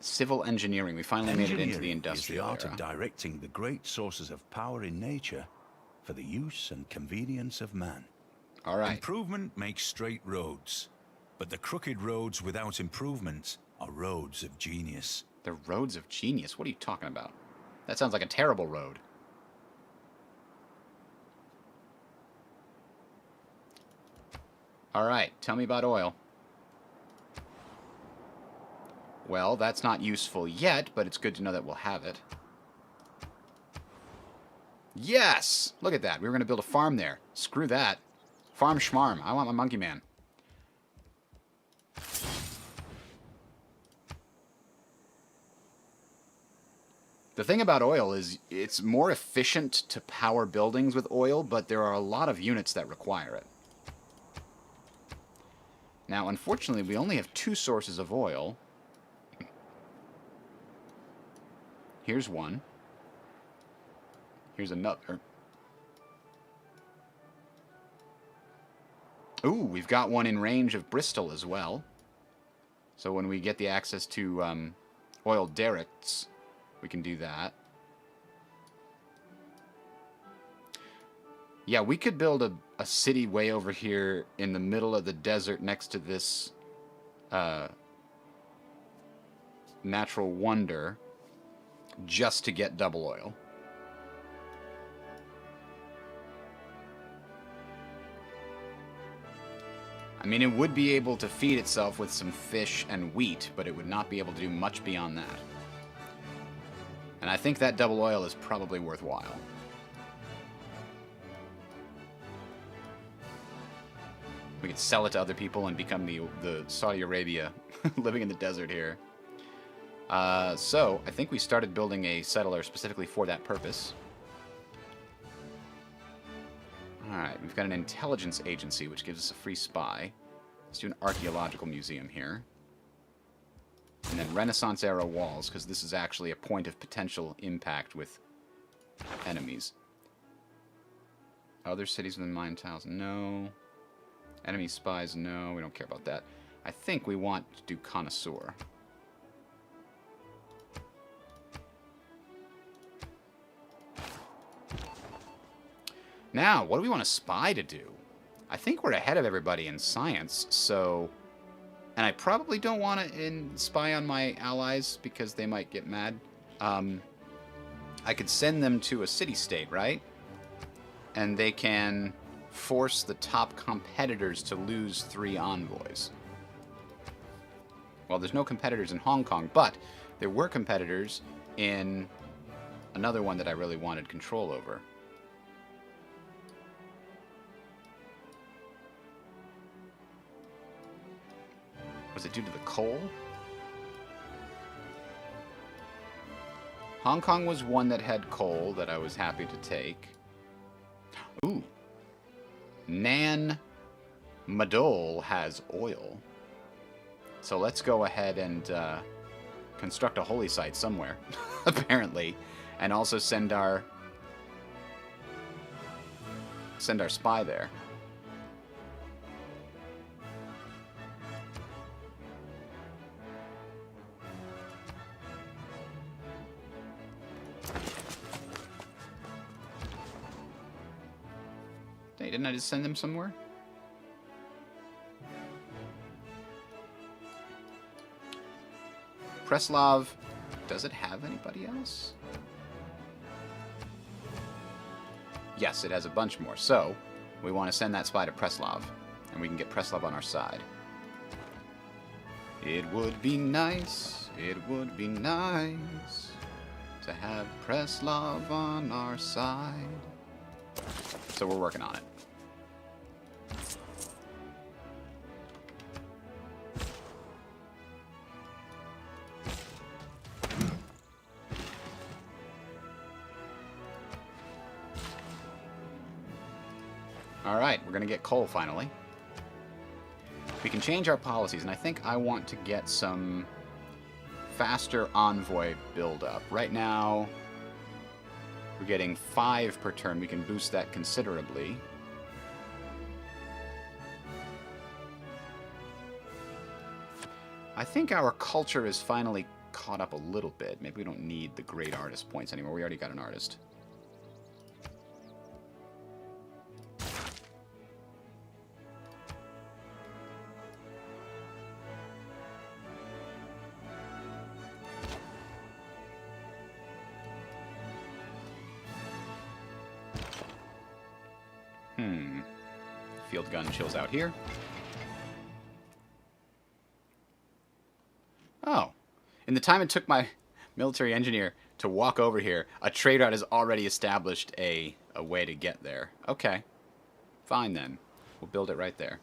Civil engineering. We finally made it into the industrial era. Is the art of directing the great sources of power in nature for the use and convenience of man. All right. Improvement makes straight roads, but the crooked roads without improvement are roads of genius. The roads of genius? What are you talking about? That sounds like a terrible road. All right, tell me about oil. Well, that's not useful yet, but it's good to know that we'll have it. Yes! Look at that. We were going to build a farm there. Screw that. Farm schmarm. I want my monkey man. The thing about oil is it's more efficient to power buildings with oil, but there are a lot of units that require it. Now, unfortunately, we only have 2 sources of oil. Here's one. Here's another. Ooh, we've got one in range of Bristol as well. So when we get the access to oil derricks, we can do that. Yeah, we could build a city way over here in the middle of the desert next to this natural wonder just to get double oil. I mean, it would be able to feed itself with some fish and wheat, but it would not be able to do much beyond that. And I think that double oil is probably worthwhile. We could sell it to other people and become the Saudi Arabia living in the desert here. So, I think we started building a settler specifically for that purpose. Alright, we've got an intelligence agency, which gives us a free spy. Let's do an archaeological museum here. And then Renaissance-era walls, because this is actually a point of potential impact with enemies. Other cities within Mayan tiles? No. Enemy spies? No, we don't care about that. I think we want to do connoisseur. Now, what do we want a spy to do? I think we're ahead of everybody in science, so... And I probably don't want to spy on my allies because they might get mad. I could send them to a city-state, right? And they can force the top competitors to lose 3 envoys. Well, there's no competitors in Hong Kong, but there were competitors in another one that I really wanted control over. Was it due to the coal? Hong Kong was one that had coal that I was happy to take. Ooh. Nan Madol has oil. So let's go ahead and construct a holy site somewhere, apparently. And also send our spy there. Hey, didn't I just send them somewhere? Preslav, does it have anybody else? Yes, it has a bunch more. So, we want to send that spy to Preslav, and we can get Preslav on our side. It would be nice to have Preslav on our side. So we're working on it. Alright, we're going to get coal finally. We can change our policies, and I think I want to get some faster envoy build-up. Right now, we're getting 5 per turn. We can boost that considerably. I think our culture is finally caught up a little bit. Maybe we don't need the great artist points anymore. We already got an artist. Field gun chills out here. Oh. In the time it took my military engineer to walk over here, a trade route has already established a way to get there. Okay. Fine then. We'll build it right there.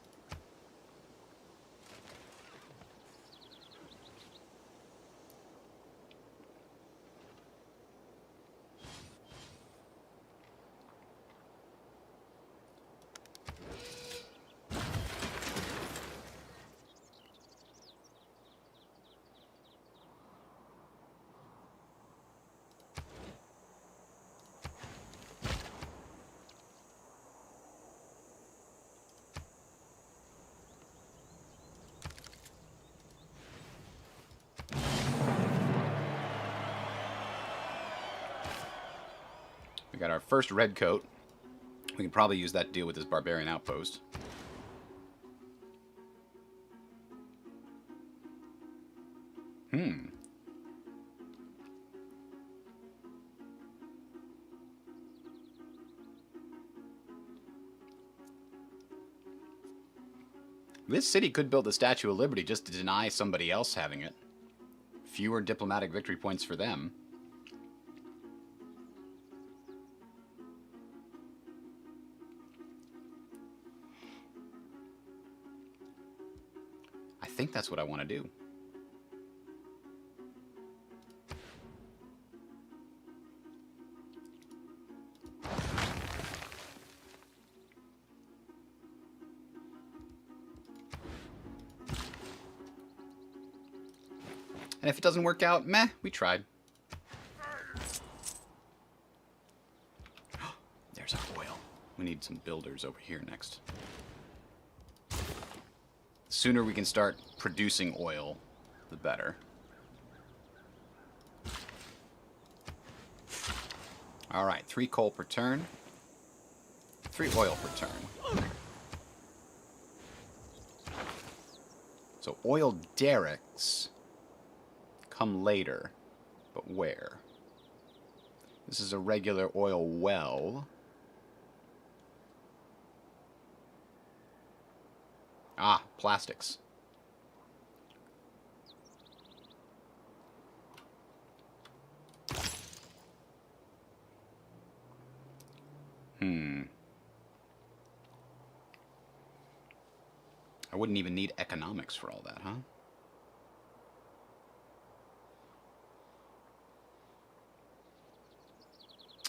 Got our first red coat. We can probably use that to deal with this barbarian outpost. This city could build the Statue of Liberty just to deny somebody else having it. Fewer diplomatic victory points for them. think that's what I want to do. And if it doesn't work out, meh, we tried. There's our oil. We need some builders over here next. The sooner we can start producing oil, the better. Alright, 3 coal per turn. 3 oil per turn. So oil derricks come later, but where? This is a regular oil well. Ah, plastics. I wouldn't even need economics for all that, huh?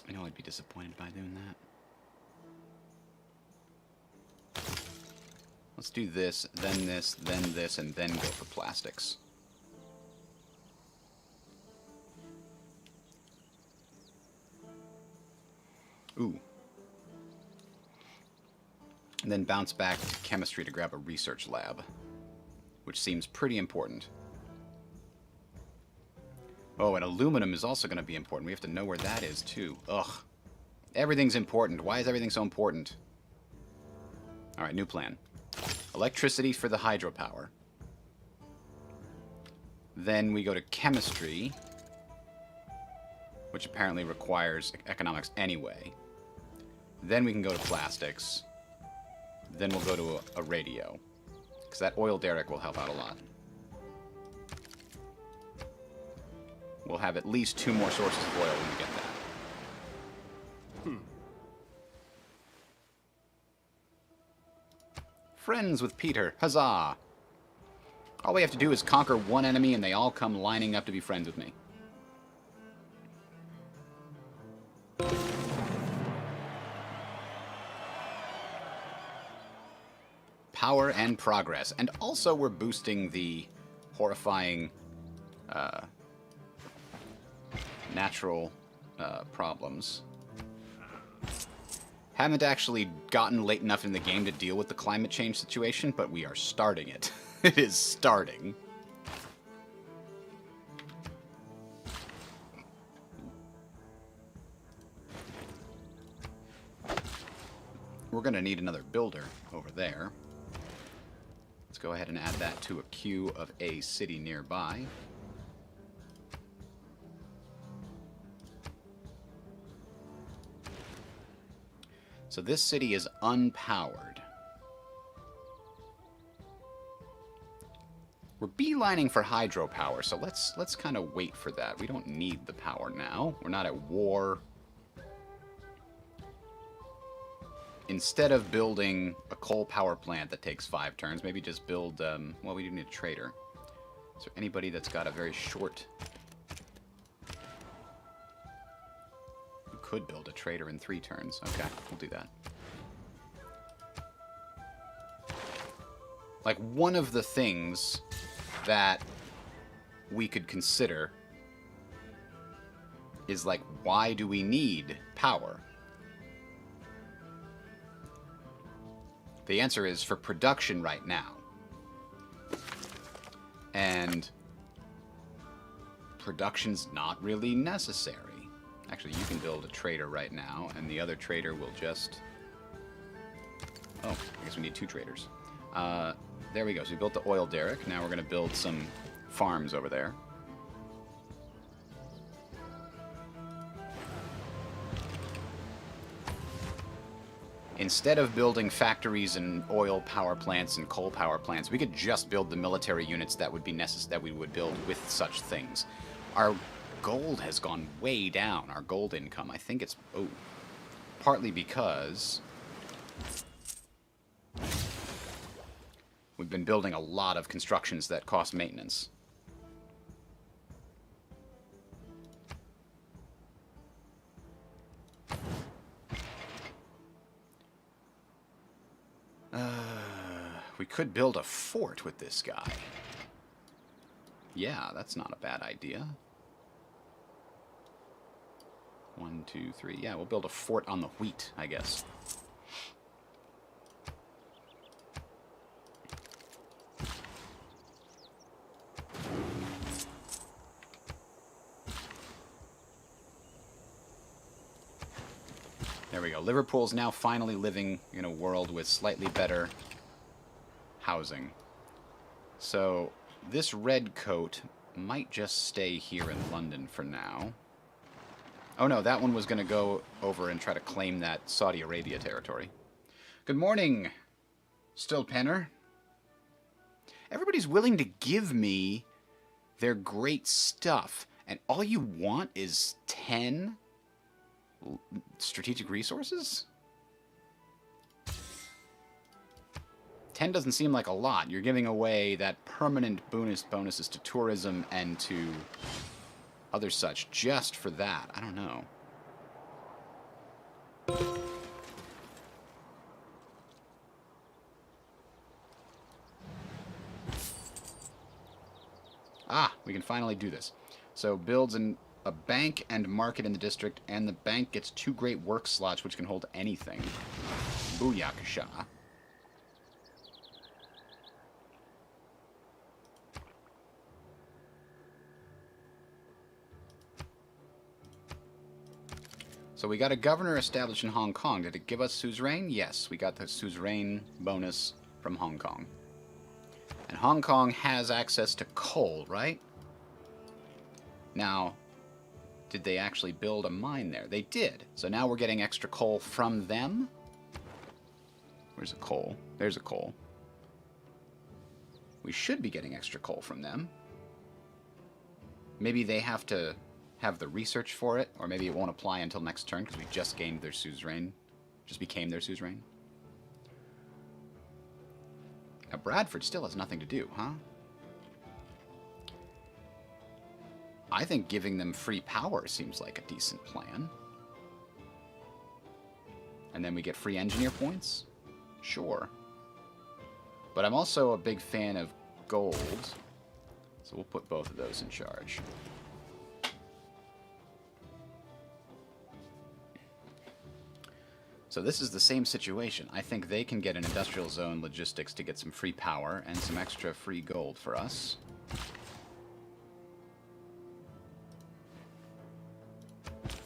I know I'd be disappointed by doing that. Let's do this, and then go for plastics. Ooh. And then bounce back to chemistry to grab a research lab, which seems pretty important. Oh, and aluminum is also going to be important. We have to know where that is, too. Ugh. Everything's important. Why is everything so important? Alright, new plan. Electricity for the hydropower. Then we go to chemistry, which apparently requires economics anyway. Then we can go to plastics. Then we'll go to a radio, because that oil derrick will help out a lot. We'll have at least 2 more sources of oil when we get that. Friends with Peter, huzzah! All we have to do is conquer one enemy and they all come lining up to be friends with me. Power and progress. And also we're boosting the horrifying natural problems. Haven't actually gotten late enough in the game to deal with the climate change situation, but we are starting it. It is starting. We're going to need another builder over there. Let's go ahead and add that to a queue of a city nearby. So this city is unpowered. We're beelining for hydropower, so let's kind of wait for that. We don't need the power now. We're not at war. Instead of building a coal power plant that takes 5 turns, maybe just build, well, we do need a trader. Is there anybody that's got a very short... We could build a trader in 3 turns. Okay, we'll do that. Like, one of the things that we could consider is, like, why do we need power? The answer is for production right now. And production's not really necessary. Actually, you can build a trader right now, and the other trader will just... Oh, I guess we need 2 traders. There we go. So we built the oil derrick. Now we're going to build some farms over there. Instead of building factories and oil power plants and coal power plants, we could just build the military units that would be that we would build with such things. Our gold has gone way down, our gold income. I think it's partly because We've been building a lot of constructions that cost maintenance. We could build a fort with this guy. Yeah, that's not a bad idea. 1, 2, 3. Yeah, we'll build a fort on the wheat, I guess. There we go. Liverpool's now finally living in a world with slightly better housing. So this red coat might just stay here in London for now. Oh no, that one was going to go over and try to claim that Saudi Arabia territory. Good morning, Stillpenner. Everybody's willing to give me their great stuff, and all you want is 10 strategic resources? 10 doesn't seem like a lot. You're giving away that permanent bonuses to tourism and to other such just for that. I don't know. Ah, we can finally do this. So builds a bank and market in the district, and the bank gets 2 great work slots which can hold anything. Booyakasha. So we got a governor established in Hong Kong. Did it give us suzerain? Yes, we got the suzerain bonus from Hong Kong. And Hong Kong has access to coal, right? Now, did they actually build a mine there? They did. So now we're getting extra coal from them. Where's the coal? There's a coal. We should be getting extra coal from them. Maybe they have to have the research for it, or maybe it won't apply until next turn because we just gained their suzerain. Just became their suzerain. Now Bradford still has nothing to do, huh? I think giving them free power seems like a decent plan. And then we get free engineer points? Sure. But I'm also a big fan of gold, so we'll put both of those in charge. So this is the same situation. I think they can get an industrial zone logistics to get some free power and some extra free gold for us.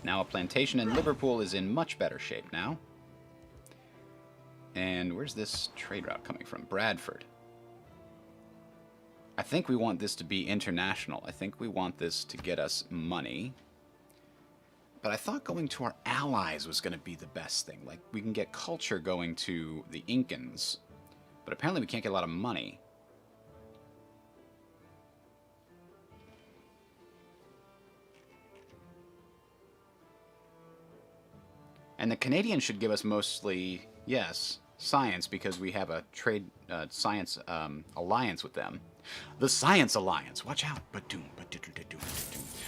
Now a plantation in Liverpool is in much better shape now. And where's this trade route coming from? Bradford. I think we want this to be international. I think we want this to get us money. But I thought going to our allies was going to be the best thing. Like, we can get culture going to the Incans. But apparently we can't get a lot of money. And the Canadians should give us mostly, yes, science, because we have a trade science alliance with them. The Science Alliance. Watch out.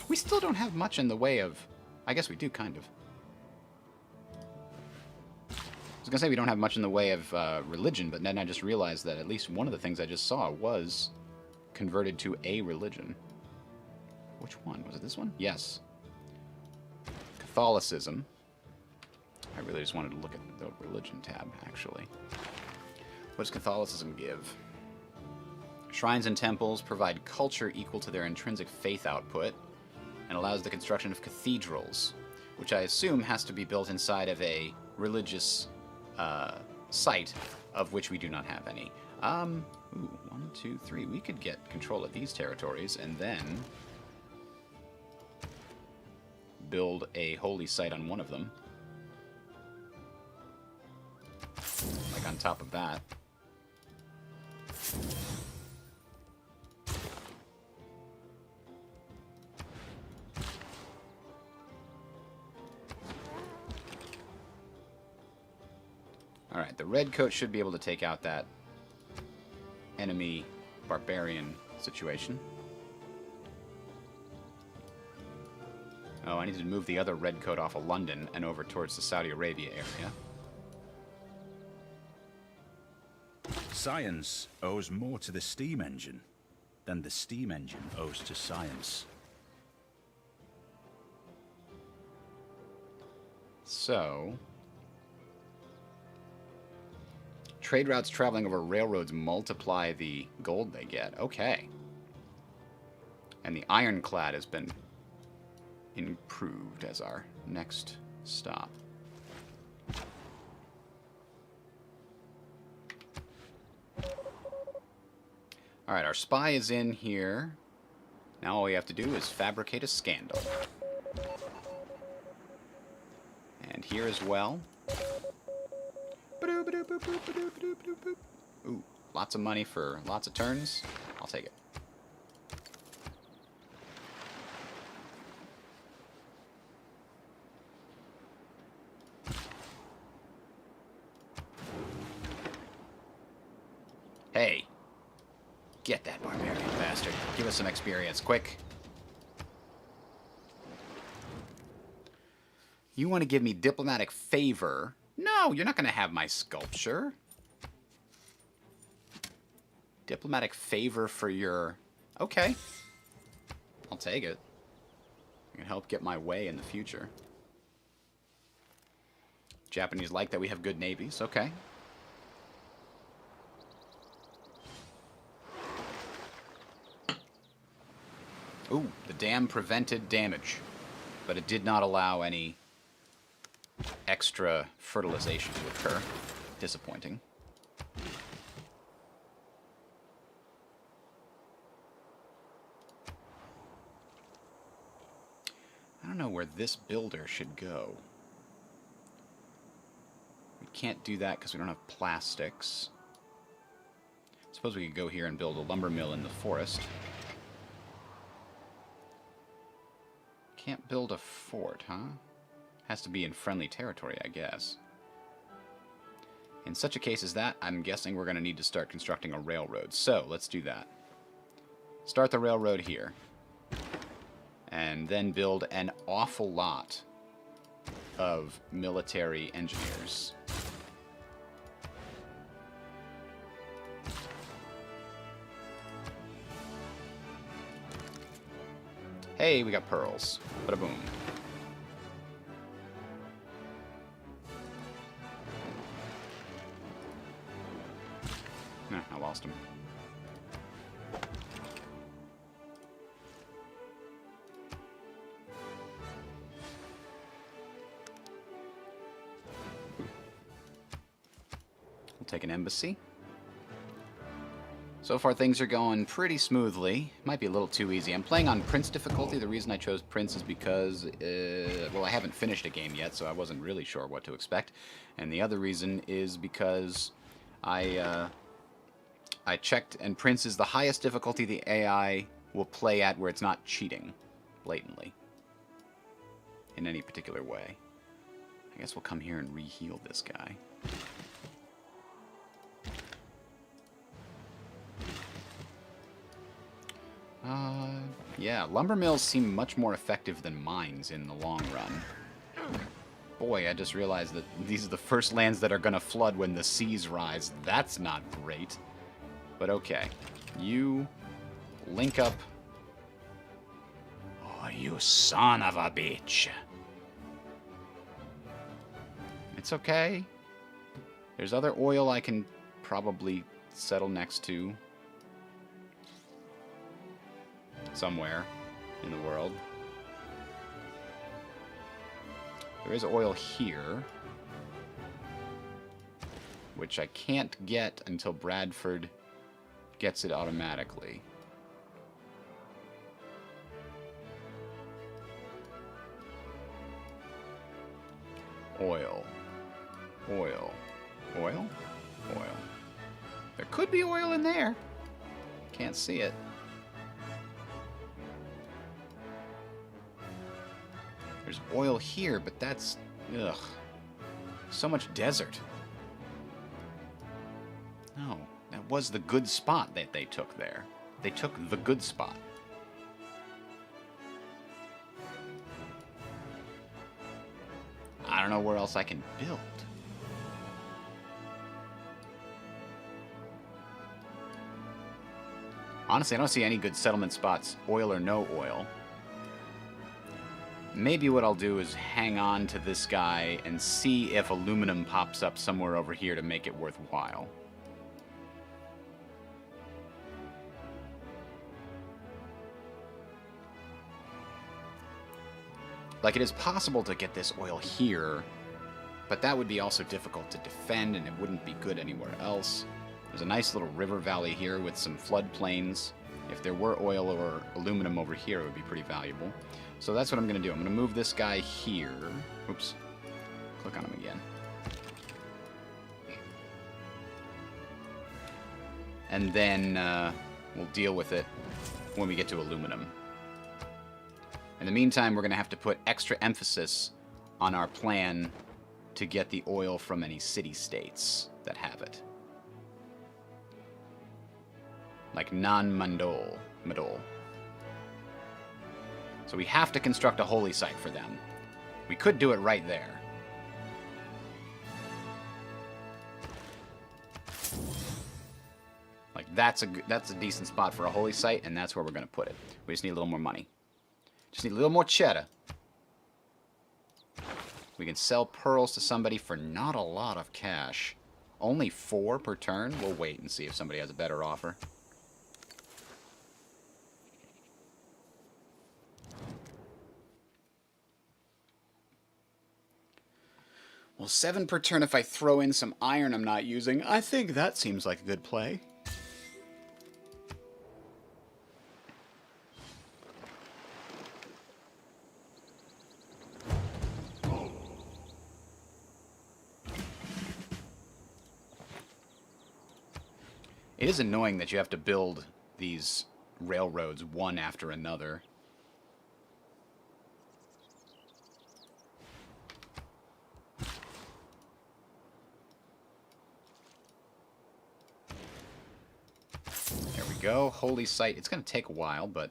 We still don't have much in the way of... I guess we do, kind of. I was going to say we don't have much in the way of religion, but then I just realized that at least one of the things I just saw was converted to a religion. Which one? Was it this one? Yes. Catholicism. I really just wanted to look at the religion tab, actually. What does Catholicism give? Shrines and temples provide culture equal to their intrinsic faith output, and allows the construction of cathedrals, which I assume has to be built inside of a religious site, of which we do not have any. Ooh, 1, 2, 3. We could get control of these territories, and then build a holy site on one of them. Like on top of that. Alright, the red coat should be able to take out that enemy barbarian situation. Oh, I need to move the other redcoat off of London and over towards the Saudi Arabia area. Science owes more to the steam engine than the steam engine owes to science. So, trade routes traveling over railroads multiply the gold they get. Okay. And the ironclad has been improved as our next stop. Alright, our spy is in here. Now all we have to do is fabricate a scandal. And here as well. Ooh, lots of money for lots of turns. I'll take it. Hey. Get that barbarian bastard. Give us some experience, quick. You want to give me diplomatic favor? No, you're not going to have my sculpture. Diplomatic favor for your... Okay. I'll take it. I can help get my way in the future. Japanese like that we have good navies. Okay. Ooh, the dam prevented damage, but it did not allow any extra fertilization to occur. Disappointing. I don't know where this builder should go. We can't do that because we don't have plastics. Suppose we could go here and build a lumber mill in the forest. Can't build a fort, huh? Has to be in friendly territory, I guess. In such a case as that, I'm guessing we're going to need to start constructing a railroad. So, let's do that. Start the railroad here. And then build an awful lot of military engineers. Hey, we got pearls. Bada boom. I lost him. We'll take an embassy. So far things are going pretty smoothly. Might be a little too easy. I'm playing on Prince difficulty. The reason I chose Prince is because, well, I haven't finished a game yet, so I wasn't really sure what to expect. And the other reason is because I checked, and Prince is the highest difficulty the AI will play at where it's not cheating blatantly in any particular way. I guess we'll come here and re-heal this guy. Yeah, lumber mills seem much more effective than mines in the long run. Boy, I just realized that these are the first lands that are going to flood when the seas rise. That's not great. But okay. You link up. Oh, you son of a bitch. It's okay. There's other oil I can probably settle next to. Somewhere in the world. There is oil here, which I can't get until Bradford gets it automatically. Oil. Oil. Oil? Oil. There could be oil in there. Can't see it. There's oil here, but that's... ugh. So much desert. No. That was the good spot that they took there. They took the good spot. I don't know where else I can build. Honestly, I don't see any good settlement spots, oil or no oil. Maybe what I'll do is hang on to this guy and see if aluminum pops up somewhere over here to make it worthwhile. Like, it is possible to get this oil here, but that would be also difficult to defend, and it wouldn't be good anywhere else. There's a nice little river valley here with some floodplains. If there were oil or aluminum over here, it would be pretty valuable. So that's what I'm going to do. I'm going to move this guy here. Oops. Click on him again. And then we'll deal with it when we get to aluminum. In the meantime, we're going to have to put extra emphasis on our plan to get the oil from any city-states that have it. Like non-Mandol. So we have to construct a holy site for them. We could do it right there. Like, that's a decent spot for a holy site, and that's where we're going to put it. We just need a little more money. Just need a little more cheddar. We can sell pearls to somebody for not a lot of cash. Only 4 per turn? We'll wait and see if somebody has a better offer. Well, 7 per turn if I throw in some iron I'm not using. I think that seems like a good play. It is annoying that you have to build these railroads one after another. There we go. Holy site. It's going to take a while, but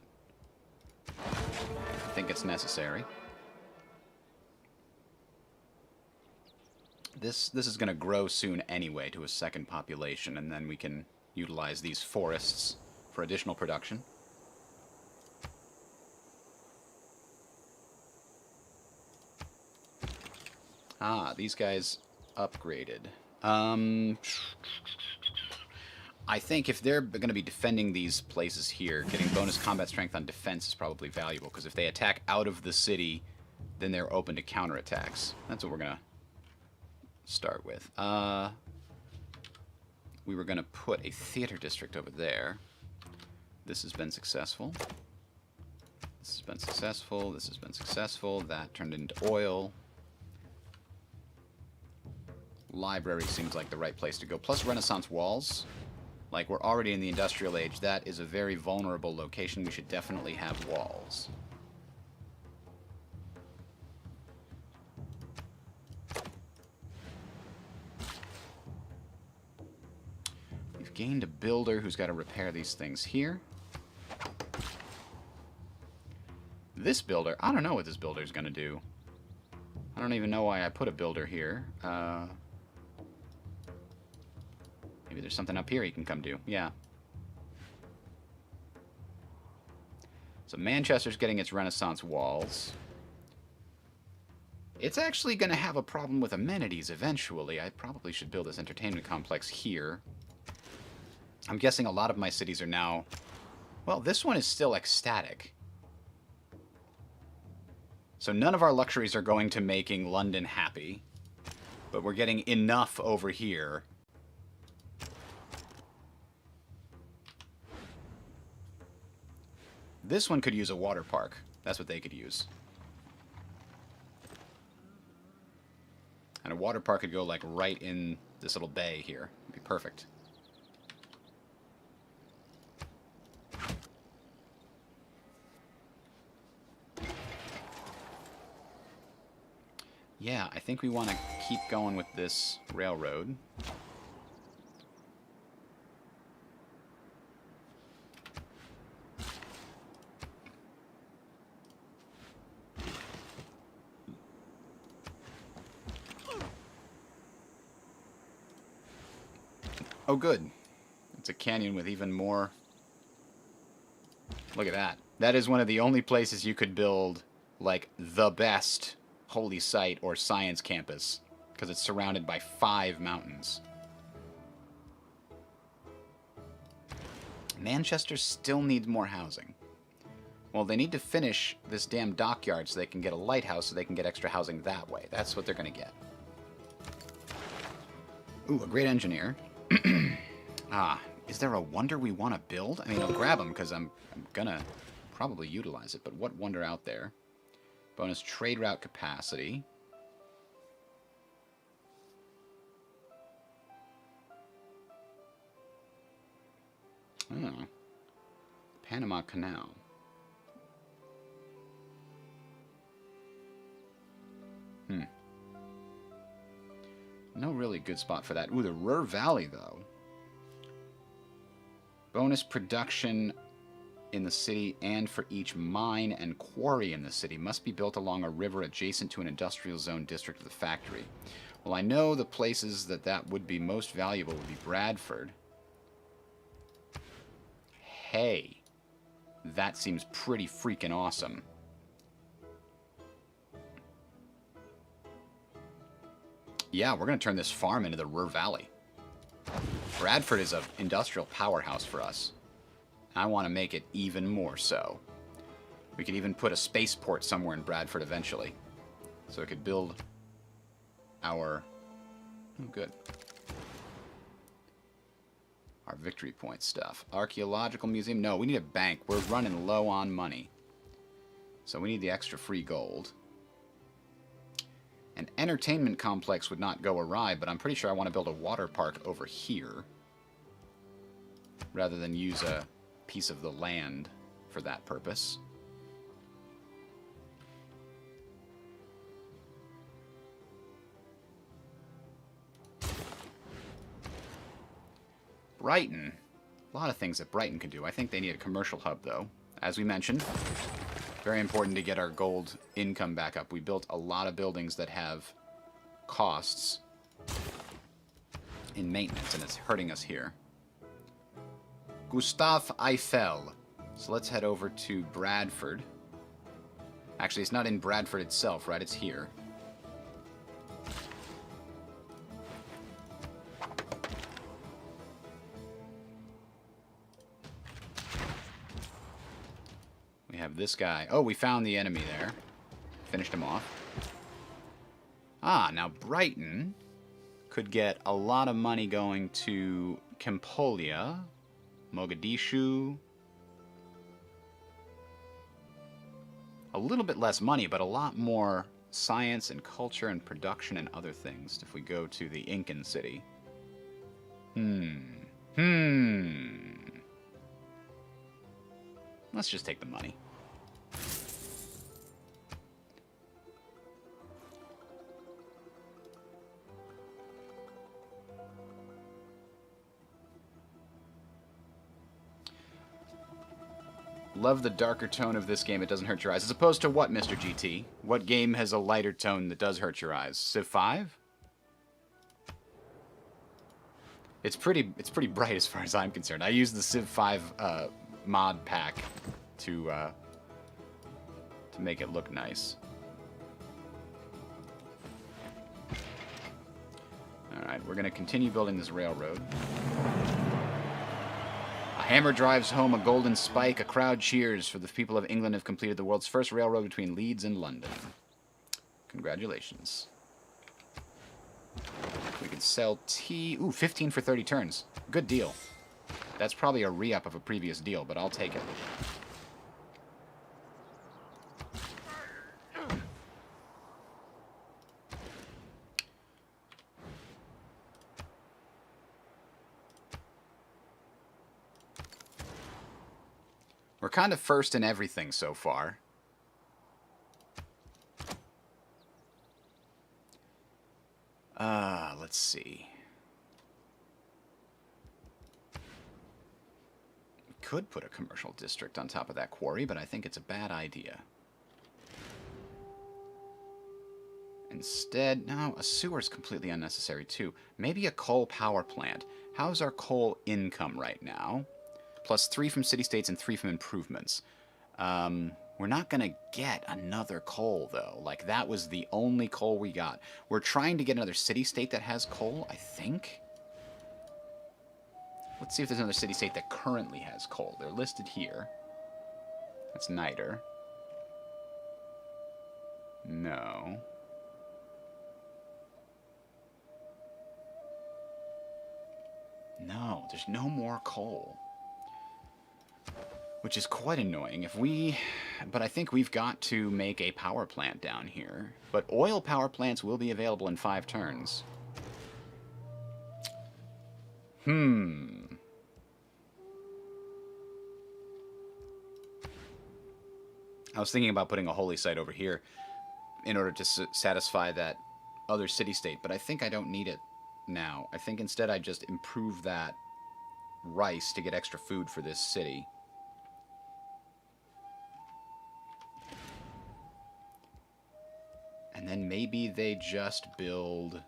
I think it's necessary. This is going to grow soon anyway to a second population, and then we can utilize these forests for additional production. Ah, these guys upgraded. I think if they're going to be defending these places here, getting bonus combat strength on defense is probably valuable, because if they attack out of the city, then they're open to counterattacks. That's what we're going to start with. We were going to put a theater district over there. This has been successful. This has been successful. This has been successful. That turned into oil. Library seems like the right place to go. Plus Renaissance walls. Like, we're already in the industrial age. That is a very vulnerable location. We should definitely have walls. We've gained a builder who's got to repair these things here. This builder, I don't know what this builder is going to do. I don't even know why I put a builder here. Maybe there's something up here he can come do. Yeah. So Manchester's getting its Renaissance walls. It's actually going to have a problem with amenities eventually. I probably should build this entertainment complex here. I'm guessing a lot of my cities are now... Well, this one is still ecstatic. So none of our luxuries are going to making London happy. But we're getting enough over here. This one could use a water park. That's what they could use. And a water park could go like right in this little bay here. It'd be perfect. Yeah, I think we want to keep going with this railroad. Oh, good. It's a canyon with even more... Look at that. That is one of the only places you could build, like, the best holy site or science campus, because it's surrounded by 5 mountains. Manchester still needs more housing. Well, they need to finish this damn dockyard so they can get a lighthouse so they can get extra housing that way. That's what they're going to get. Ooh, a great engineer. Is there a wonder we want to build? I mean, I'll grab them because I'm going to probably utilize it. But what wonder out there? Bonus trade route capacity. Oh. Panama Canal. No really good spot for that. Ooh, the Ruhr Valley, though. Bonus production in the city and for each mine and quarry in the city must be built along a river adjacent to an industrial zone district of the factory. Well, I know the places that would be most valuable would be Bradford. Hey, that seems pretty freaking awesome. Yeah, we're going to turn this farm into the Ruhr Valley. Bradford is an industrial powerhouse for us. I want to make it even more so. We could even put a spaceport somewhere in Bradford eventually. So we could build our... Oh, good. Our victory point stuff. Archaeological museum? No, we need a bank. We're running low on money. So we need the extra free gold. An entertainment complex would not go awry, but I'm pretty sure I want to build a water park over here. Rather than use a piece of the land for that purpose. Brighton. A lot of things that Brighton could do. I think they need a commercial hub, though. As we mentioned, very important to get our gold income back up. We built a lot of buildings that have costs in maintenance, and it's hurting us here. Gustav Eiffel. So let's head over to Bradford. Actually, it's not in Bradford itself, right? It's here. We have this guy. Oh, we found the enemy there. Finished him off. Ah, now Brighton could get a lot of money going to Campolia, Mogadishu. A little bit less money, but a lot more science and culture and production and other things if we go to the Incan city. Let's just take the money. Love the darker tone of this game. It doesn't hurt your eyes. As opposed to what, Mr. GT? What game has a lighter tone that does hurt your eyes? Civ 5? It's pretty bright as far as I'm concerned. I use the Civ 5 mod pack to make it look nice. Alright, we're going to continue building this railroad. A hammer drives home a golden spike. A crowd cheers, for the people of England have completed the world's first railroad between Leeds and London. Congratulations. We can sell tea. Ooh, 15 for 30 turns. Good deal. That's probably a re-up of a previous deal, but I'll take it. We're kind of first in everything so far. Let's see. We could put a commercial district on top of that quarry, but I think it's a bad idea. Instead, no, a sewer's completely unnecessary too. Maybe a coal power plant. How's our coal income right now? +3 from city-states and 3 from improvements. We're not going to get another coal, though. Like, that was the only coal we got. We're trying to get another city-state that has coal, I think. Let's see if there's another city-state that currently has coal. They're listed here. That's Niter. No. No, there's no more coal. Which is quite annoying. But I think we've got to make a power plant down here. But oil power plants will be available in 5 turns. I was thinking about putting a holy site over here in order to satisfy that other city-state, but I think I don't need it now. I think instead I just improve that rice to get extra food for this city. And then maybe they just build...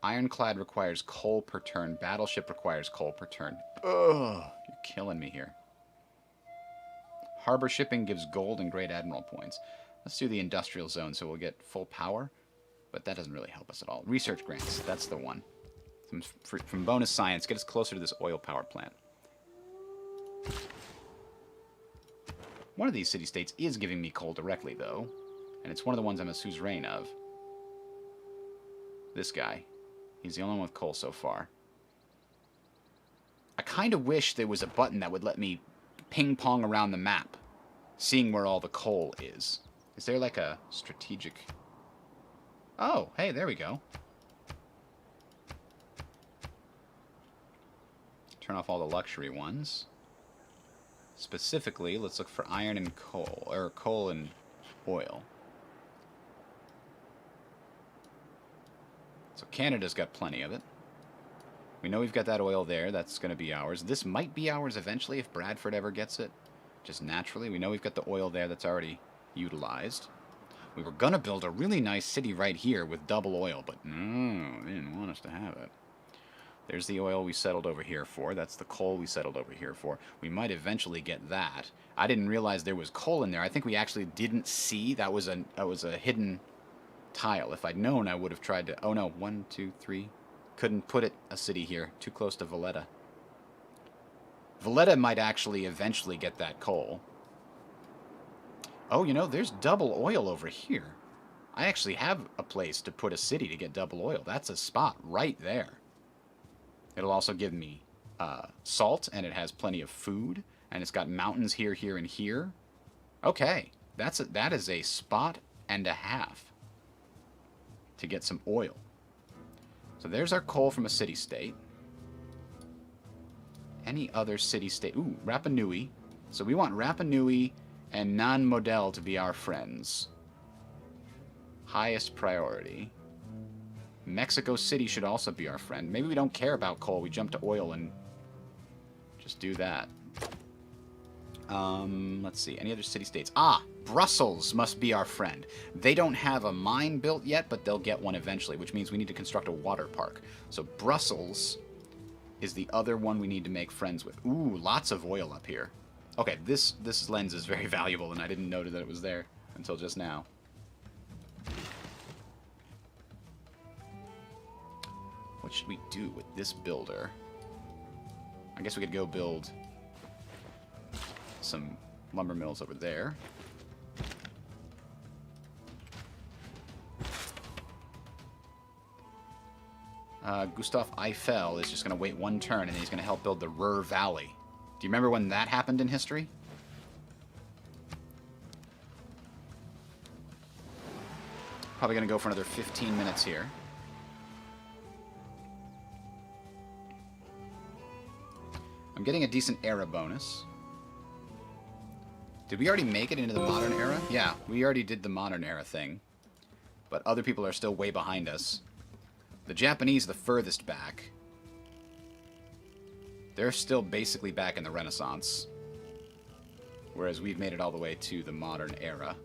Ironclad requires coal per turn. Battleship requires coal per turn. Ugh, you're killing me here. Harbor shipping gives gold and Great Admiral points. Let's do the industrial zone so we'll get full power. But that doesn't really help us at all. Research grants, that's the one. From bonus science, get us closer to this oil power plant. One of these city-states is giving me coal directly, though. And it's one of the ones I'm a suzerain of. This guy. He's the only one with coal so far. I kind of wish there was a button that would let me ping-pong around the map, seeing where all the coal is. Is there like a strategic... Oh, hey, there we go. Turn off all the luxury ones. Specifically, let's look for iron and coal, or coal and oil. So Canada's got plenty of it. We know we've got that oil there. That's going to be ours. This might be ours eventually if Bradford ever gets it. Just naturally. We know we've got the oil there that's already utilized. We were going to build a really nice city right here with double oil, but no, they didn't want us to have it. There's the oil we settled over here for. That's the coal we settled over here for. We might eventually get that. I didn't realize there was coal in there. I think we actually didn't see. That was a hidden tile. If I'd known, I would have tried to... Oh, no. 1, 2, 3. Couldn't put a city here. Too close to Valletta. Valletta might actually eventually get that coal. Oh, you know, there's double oil over here. I actually have a place to put a city to get double oil. That's a spot right there. It'll also give me salt, and it has plenty of food, and it's got mountains here, here, and here. Okay, that is a spot and a half to get some oil. So there's our coal from a city-state. Any other city-state? Ooh, Rapa Nui. So we want Rapa Nui and Non-Model to be our friends. Highest priority. Mexico City should also be our friend. Maybe we don't care about coal. We jump to oil and just do that. Let's see. Any other city-states? Ah, Brussels must be our friend. They don't have a mine built yet, but they'll get one eventually, which means we need to construct a water park. So Brussels is the other one we need to make friends with. Ooh, lots of oil up here. Okay, this lens is very valuable, and I didn't notice that it was there until just now. What should we do with this builder? I guess we could go build some lumber mills over there. Gustav Eiffel is just going to wait one turn, and then he's going to help build the Ruhr Valley. Do you remember when that happened in history? Probably going to go for another 15 minutes here. I'm getting a decent era bonus. Did we already make it into the modern era? Yeah, we already did the modern era thing. But other people are still way behind us. The Japanese are the furthest back. They're still basically back in the Renaissance. Whereas we've made it all the way to the modern era.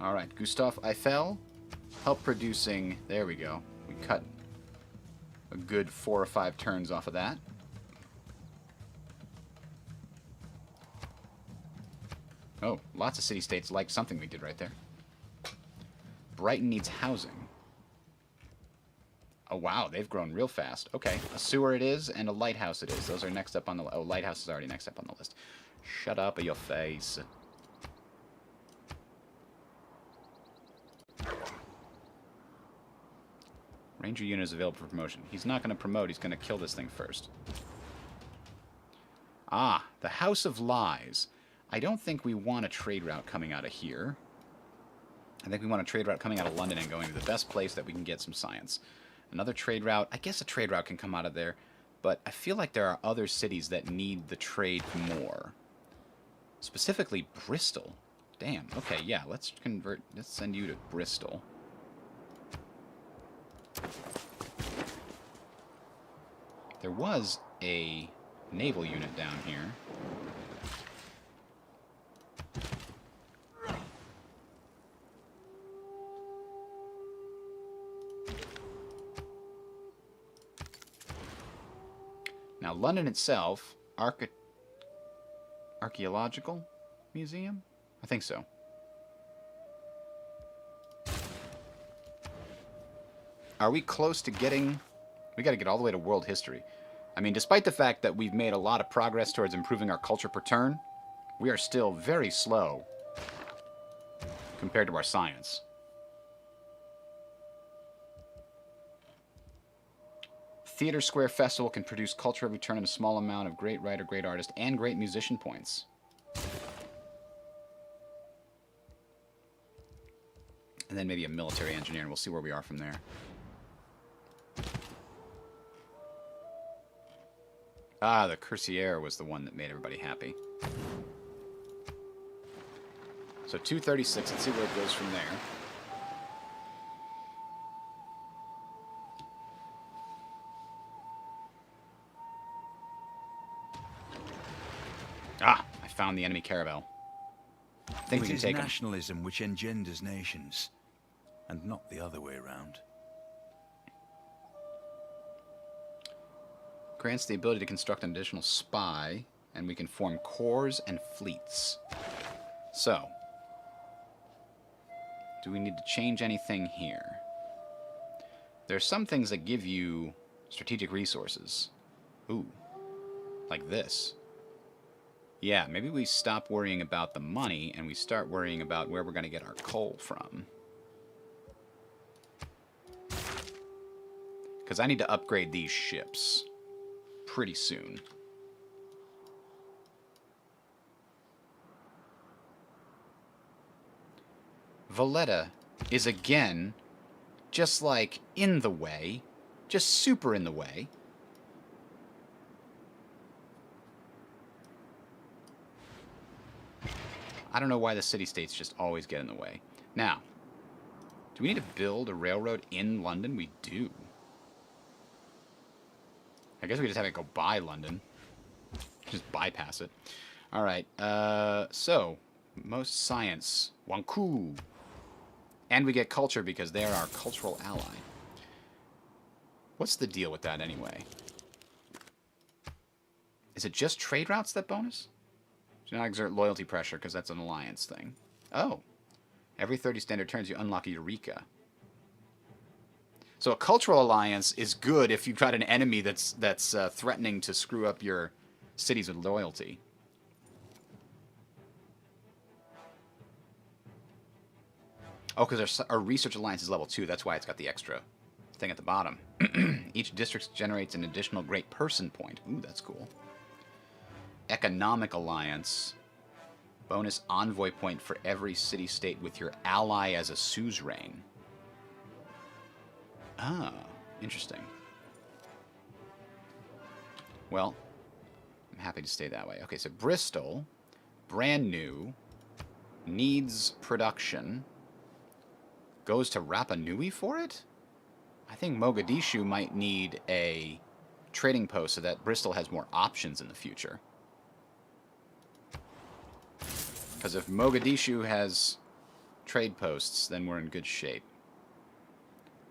All right, Gustav Eiffel, help producing. There we go. We cut a good 4 or 5 turns off of that. Oh, lots of city-states like something we did right there. Brighton needs housing. Oh, wow, they've grown real fast. Okay, a sewer it is, and a lighthouse it is. Those are next up on the... Oh, lighthouse is already next up on the list. Shut up, your face. Ranger unit is available for promotion. He's not going to promote. He's going to kill this thing first. Ah, the House of Lies. I don't think we want a trade route coming out of here. I think we want a trade route coming out of London and going to the best place that we can get some science. Another trade route. I guess a trade route can come out of there. But I feel like there are other cities that need the trade more. Specifically Bristol. Damn. Okay, yeah. Let's convert. Let's send you to Bristol. There was a naval unit down here. Now, London itself, Archaeological Museum? I think so. Are we close to getting... We got to get all the way to world history. I mean, despite the fact that we've made a lot of progress towards improving our culture per turn, we are still very slow compared to our science. Theater Square Festival can produce culture every turn and a small amount of great writer, great artist, and great musician points. And then maybe a military engineer, and we'll see where we are from there. Ah, the Cuirassier was the one that made everybody happy. So 236, let's see where it goes from there. Ah, I found the enemy caravel. Things It can is take 'em. nationalism which engenders nations, and not the other way around. Grants the ability to construct an additional spy, and we can form corps and fleets. So, do we need to change anything here? There's some things that give you strategic resources. Ooh, like this. Yeah, maybe we stop worrying about the money and we start worrying about where we're going to get our coal from. Because I need to upgrade these ships pretty soon. Valletta is again just like in the way, just super in the way. I don't know why the city-states just always get in the way. Now, do we need to build a railroad in London? We do. I guess we just have it go by London. Just bypass it. Alright, so, most science. Wanku. And we get culture because they are our cultural ally. What's the deal with that anyway? Is it just trade routes that bonus? Do not exert loyalty pressure because that's an alliance thing. Oh. Every 30 standard turns you unlock a Eureka. So a cultural alliance is good if you've got an enemy that's threatening to screw up your cities with loyalty. Oh, because our research alliance is level 2. That's why it's got the extra thing at the bottom. Each district generates an additional great person point. Ooh, that's cool. Economic alliance. Bonus envoy point for every city-state with your ally as a suzerain. Ah, interesting. Well, I'm happy to stay that way. Okay, so Bristol, brand new, needs production, goes to Rapa Nui for it? I think Mogadishu might need a trading post so that Bristol has more options in the future. Because if Mogadishu has trade posts, then we're in good shape.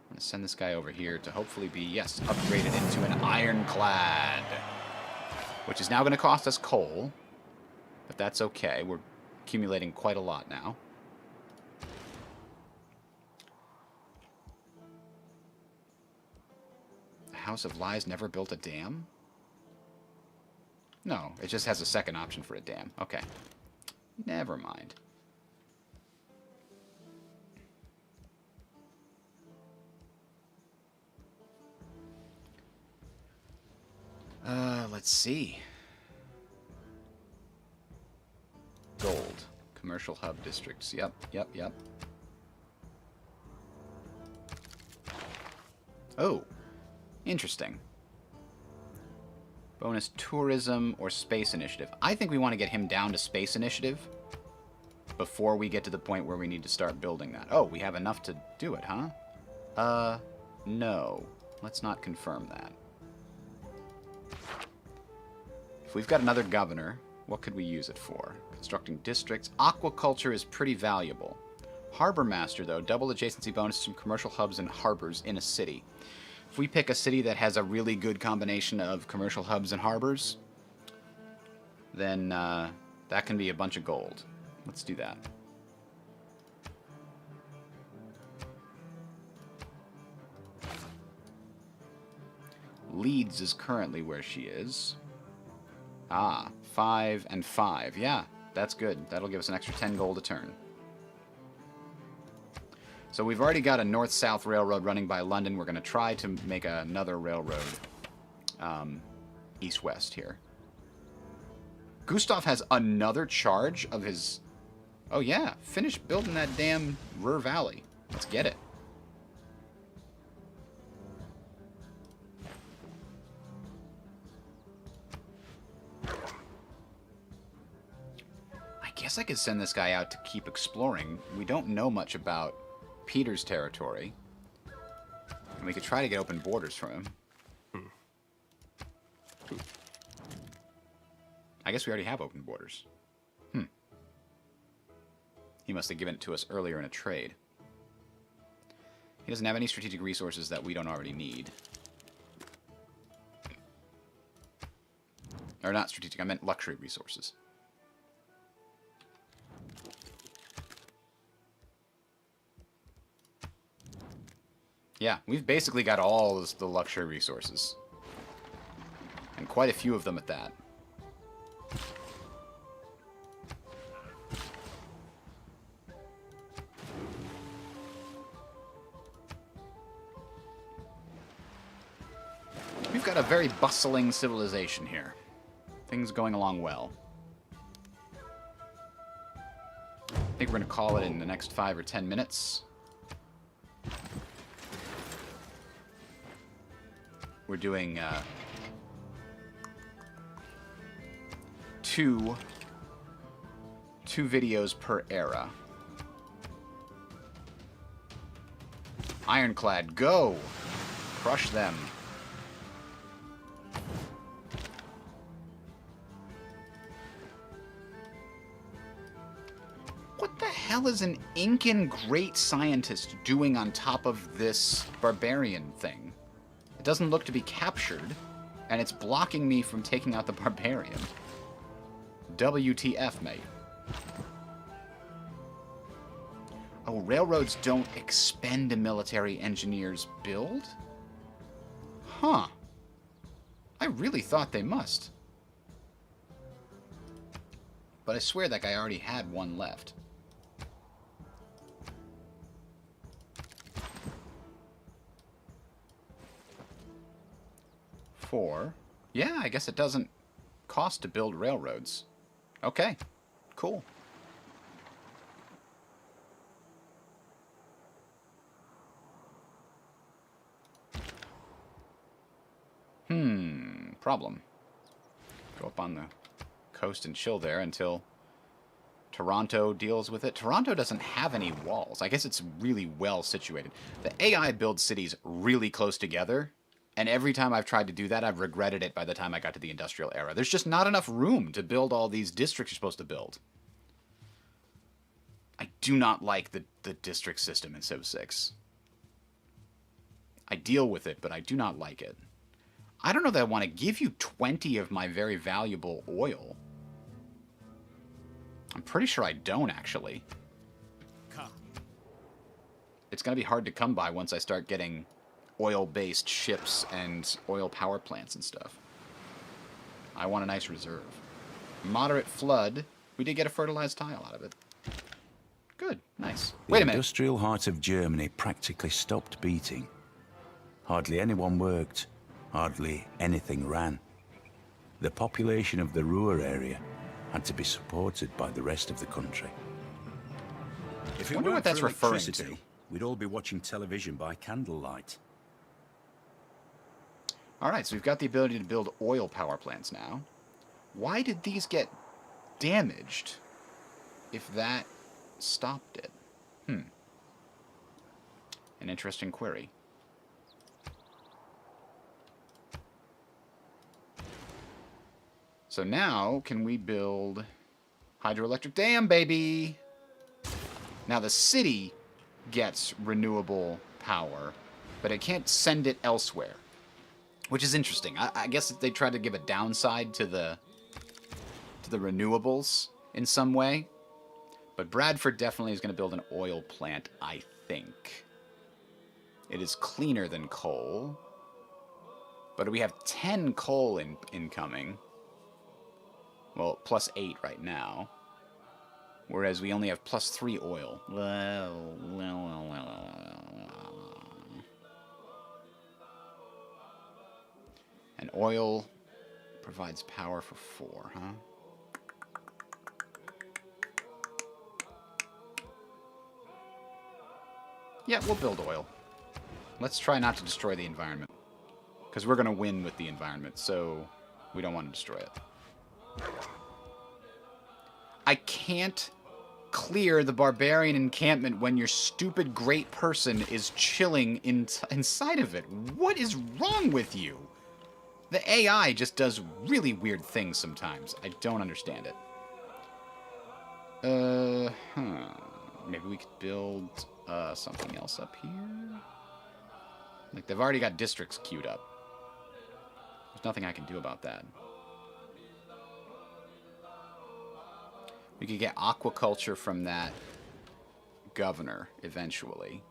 I'm going to send this guy over here to hopefully be, yes, upgraded into an ironclad. Which is now going to cost us coal. But that's okay. We're accumulating quite a lot now. The House of Lies never built a dam? No, it just has a second option for a dam. Okay. Never mind. Let's see. Gold. Commercial hub districts. Yep. Oh. Interesting. Bonus tourism or space initiative. I think we want to get him down to space initiative before we get to the point where we need to start building that. Oh, we have enough to do it, huh? No. Let's not confirm that. If we've got another governor, what could we use it for? Constructing districts. Aquaculture is pretty valuable. Harbor Master, though. Double adjacency bonuses from commercial hubs and harbors in a city. If we pick a city that has a really good combination of commercial hubs and harbors, then that can be a bunch of gold. Let's do that. Leeds is currently where she is. Ah, 5 and 5. Yeah, that's good. That'll give us an extra 10 gold a turn. So we've already got a north-south railroad running by London. We're going to try to make another railroad east-west here. Gustav has another charge of his... Oh, yeah. Finish building that damn Ruhr Valley. Let's get it. I guess I could send this guy out to keep exploring. We don't know much about Peter's territory. And we could try to get open borders from him. I guess we already have open borders. He must have given it to us earlier in a trade. He doesn't have any strategic resources that we don't already need. Or not strategic, I meant luxury resources. Yeah, we've basically got all the luxury resources. And quite a few of them at that. We've got a very bustling civilization here. Things going along well. I think we're going to call it in the next 5 or 10 minutes. We're doing two videos per era. Ironclad, go! Crush them. What the hell is an Incan great scientist doing on top of this barbarian thing? It doesn't look to be captured, and it's blocking me from taking out the barbarian. WTF, mate. Oh, railroads don't expend a military engineer's build? Huh. I really thought they must. But I swear that guy already had one left. Four. Yeah, I guess it doesn't cost to build railroads. Okay, cool. Problem. Go up on the coast and chill there until Toronto deals with it. Toronto doesn't have any walls. I guess it's really well situated. The AI builds cities really close together, and every time I've tried to do that, I've regretted it by the time I got to the industrial era. There's just not enough room to build all these districts you're supposed to build. I do not like the district system in Civ 6. I deal with it, but I do not like it. I don't know that I want to give you 20 of my very valuable oil. I'm pretty sure I don't, actually. It's going to be hard to come by once I start getting oil-based ships and oil power plants and stuff. I want a nice reserve. Moderate flood. We did get a fertilized tile out of it. Good. Nice. Wait a minute. The industrial heart of Germany practically stopped beating. Hardly anyone worked. Hardly anything ran. The population of the Ruhr area had to be supported by the rest of the country. If it wonder what weren't that's for referring electricity, to. we'd all be watching television by candlelight. Alright, so we've got the ability to build oil power plants now. Why did these get damaged if that stopped it? An interesting query. So now, can we build hydroelectric dam, baby? Now the city gets renewable power, but it can't send it elsewhere, which is interesting. I guess they tried to give a downside to the renewables in some way, but Bradford definitely is going to build an oil plant, I think. It is cleaner than coal, but we have 10 coal incoming. Well, plus 8 right now. Whereas we only have plus 3 oil. And oil provides power for 4, huh? Yeah, we'll build oil. Let's try not to destroy the environment. Because we're going to win with the environment, so we don't want to destroy it. I can't clear the barbarian encampment when your stupid great person is chilling inside of it. What is wrong with you? The AI just does really weird things sometimes. I don't understand it. Maybe we could build something else up here. Like, they've already got districts queued up. There's nothing I can do about that. We could get aquaculture from that governor eventually.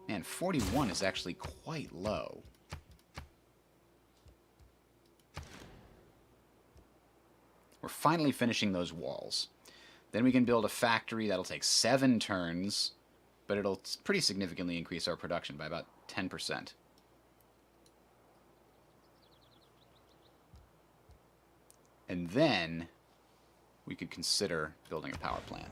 Man, 41 is actually quite low. We're finally finishing those walls. Then we can build a factory that'll take 7 turns, but it'll pretty significantly increase our production by about 10%. And then we could consider building a power plant.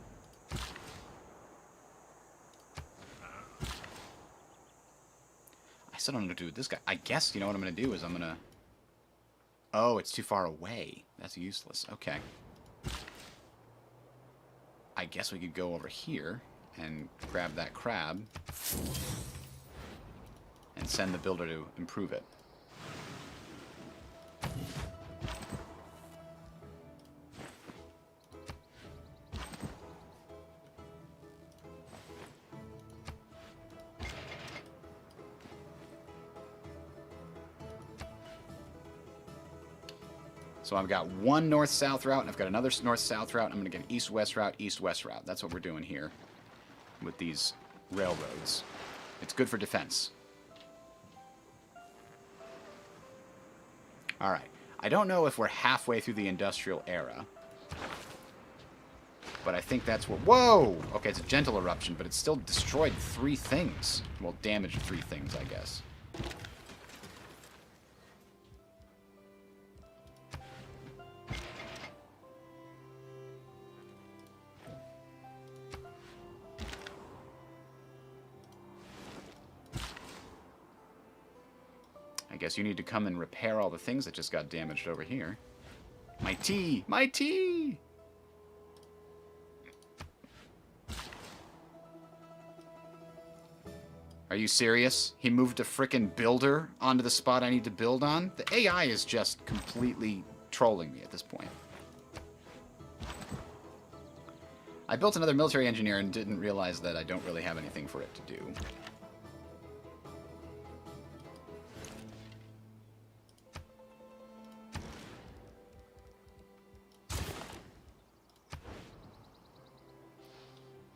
I still don't know what to do with this guy. I guess, you know what I'm going to do is I'm going to... Oh, it's too far away. That's useless. Okay. I guess we could go over here and grab that crab and send the builder to improve it. So I've got one north-south route, and I've got another north-south route. I'm going to get an east-west route, east-west route. That's what we're doing here with these railroads. It's good for defense. All right. I don't know if we're halfway through the industrial era, but I think that's what... Whoa! Okay, it's a gentle eruption, but it still destroyed 3 things. Well, damaged 3 things, I guess. I guess you need to come and repair all the things that just got damaged over here. My tea! My tea! Are you serious? He moved a frickin' builder onto the spot I need to build on? The AI is just completely trolling me at this point. I built another military engineer and didn't realize that I don't really have anything for it to do.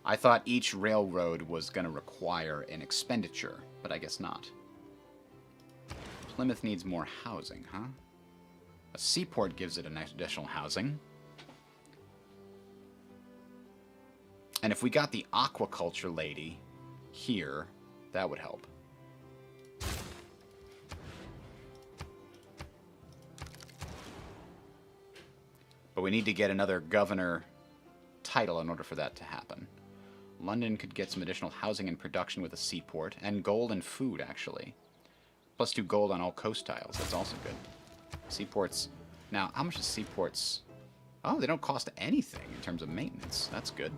I thought each railroad was going to require an expenditure, but I guess not. Plymouth needs more housing, huh? A seaport gives it an additional housing. And if we got the aquaculture lady here, that would help. But we need to get another governor title in order for that to happen. London could get some additional housing and production with a seaport, and gold and food, actually. +2 gold on all coast tiles. That's also good. Seaports. Now, how much is seaports? Oh, they don't cost anything in terms of maintenance. That's good.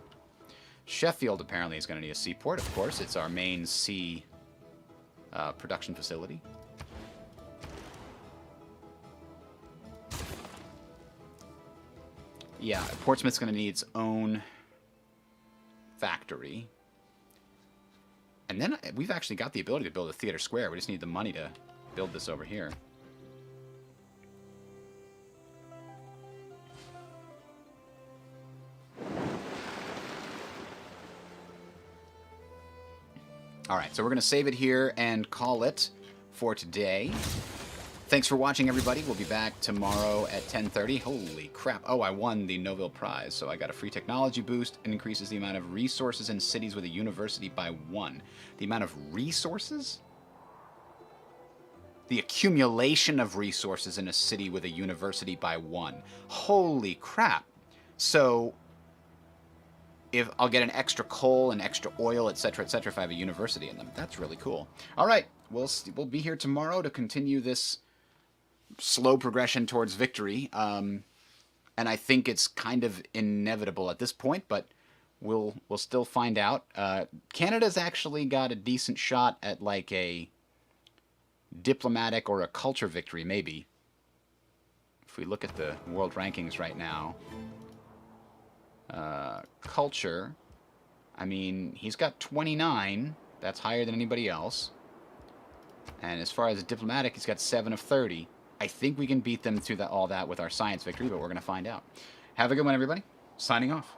Sheffield apparently is going to need a seaport, of course. It's our main sea production facility. Yeah, Portsmouth's going to need its own factory. And then we've actually got the ability to build a theater square. We just need the money to build this over here. Alright, so we're going to save it here and call it for today. Thanks for watching, everybody. We'll be back tomorrow at 10:30. Holy crap. Oh, I won the Nobel Prize, so I got a free technology boost and increases the amount of resources in cities with a university by 1. The amount of resources? The accumulation of resources in a city with a university by 1. Holy crap. So if I'll get an extra coal and extra oil, etc., if I have a university in them. That's really cool. All right, we'll be here tomorrow to continue this slow progression towards victory. And I think it's kind of inevitable at this point, but we'll still find out. Canada's actually got a decent shot at like a diplomatic or a culture victory, maybe. If we look at the world rankings right now, culture, I mean, he's got 29. That's higher than anybody else. And as far as diplomatic, he's got 7 of 30. I think we can beat them through all that with our science victory, but we're going to find out. Have a good one, everybody. Signing off.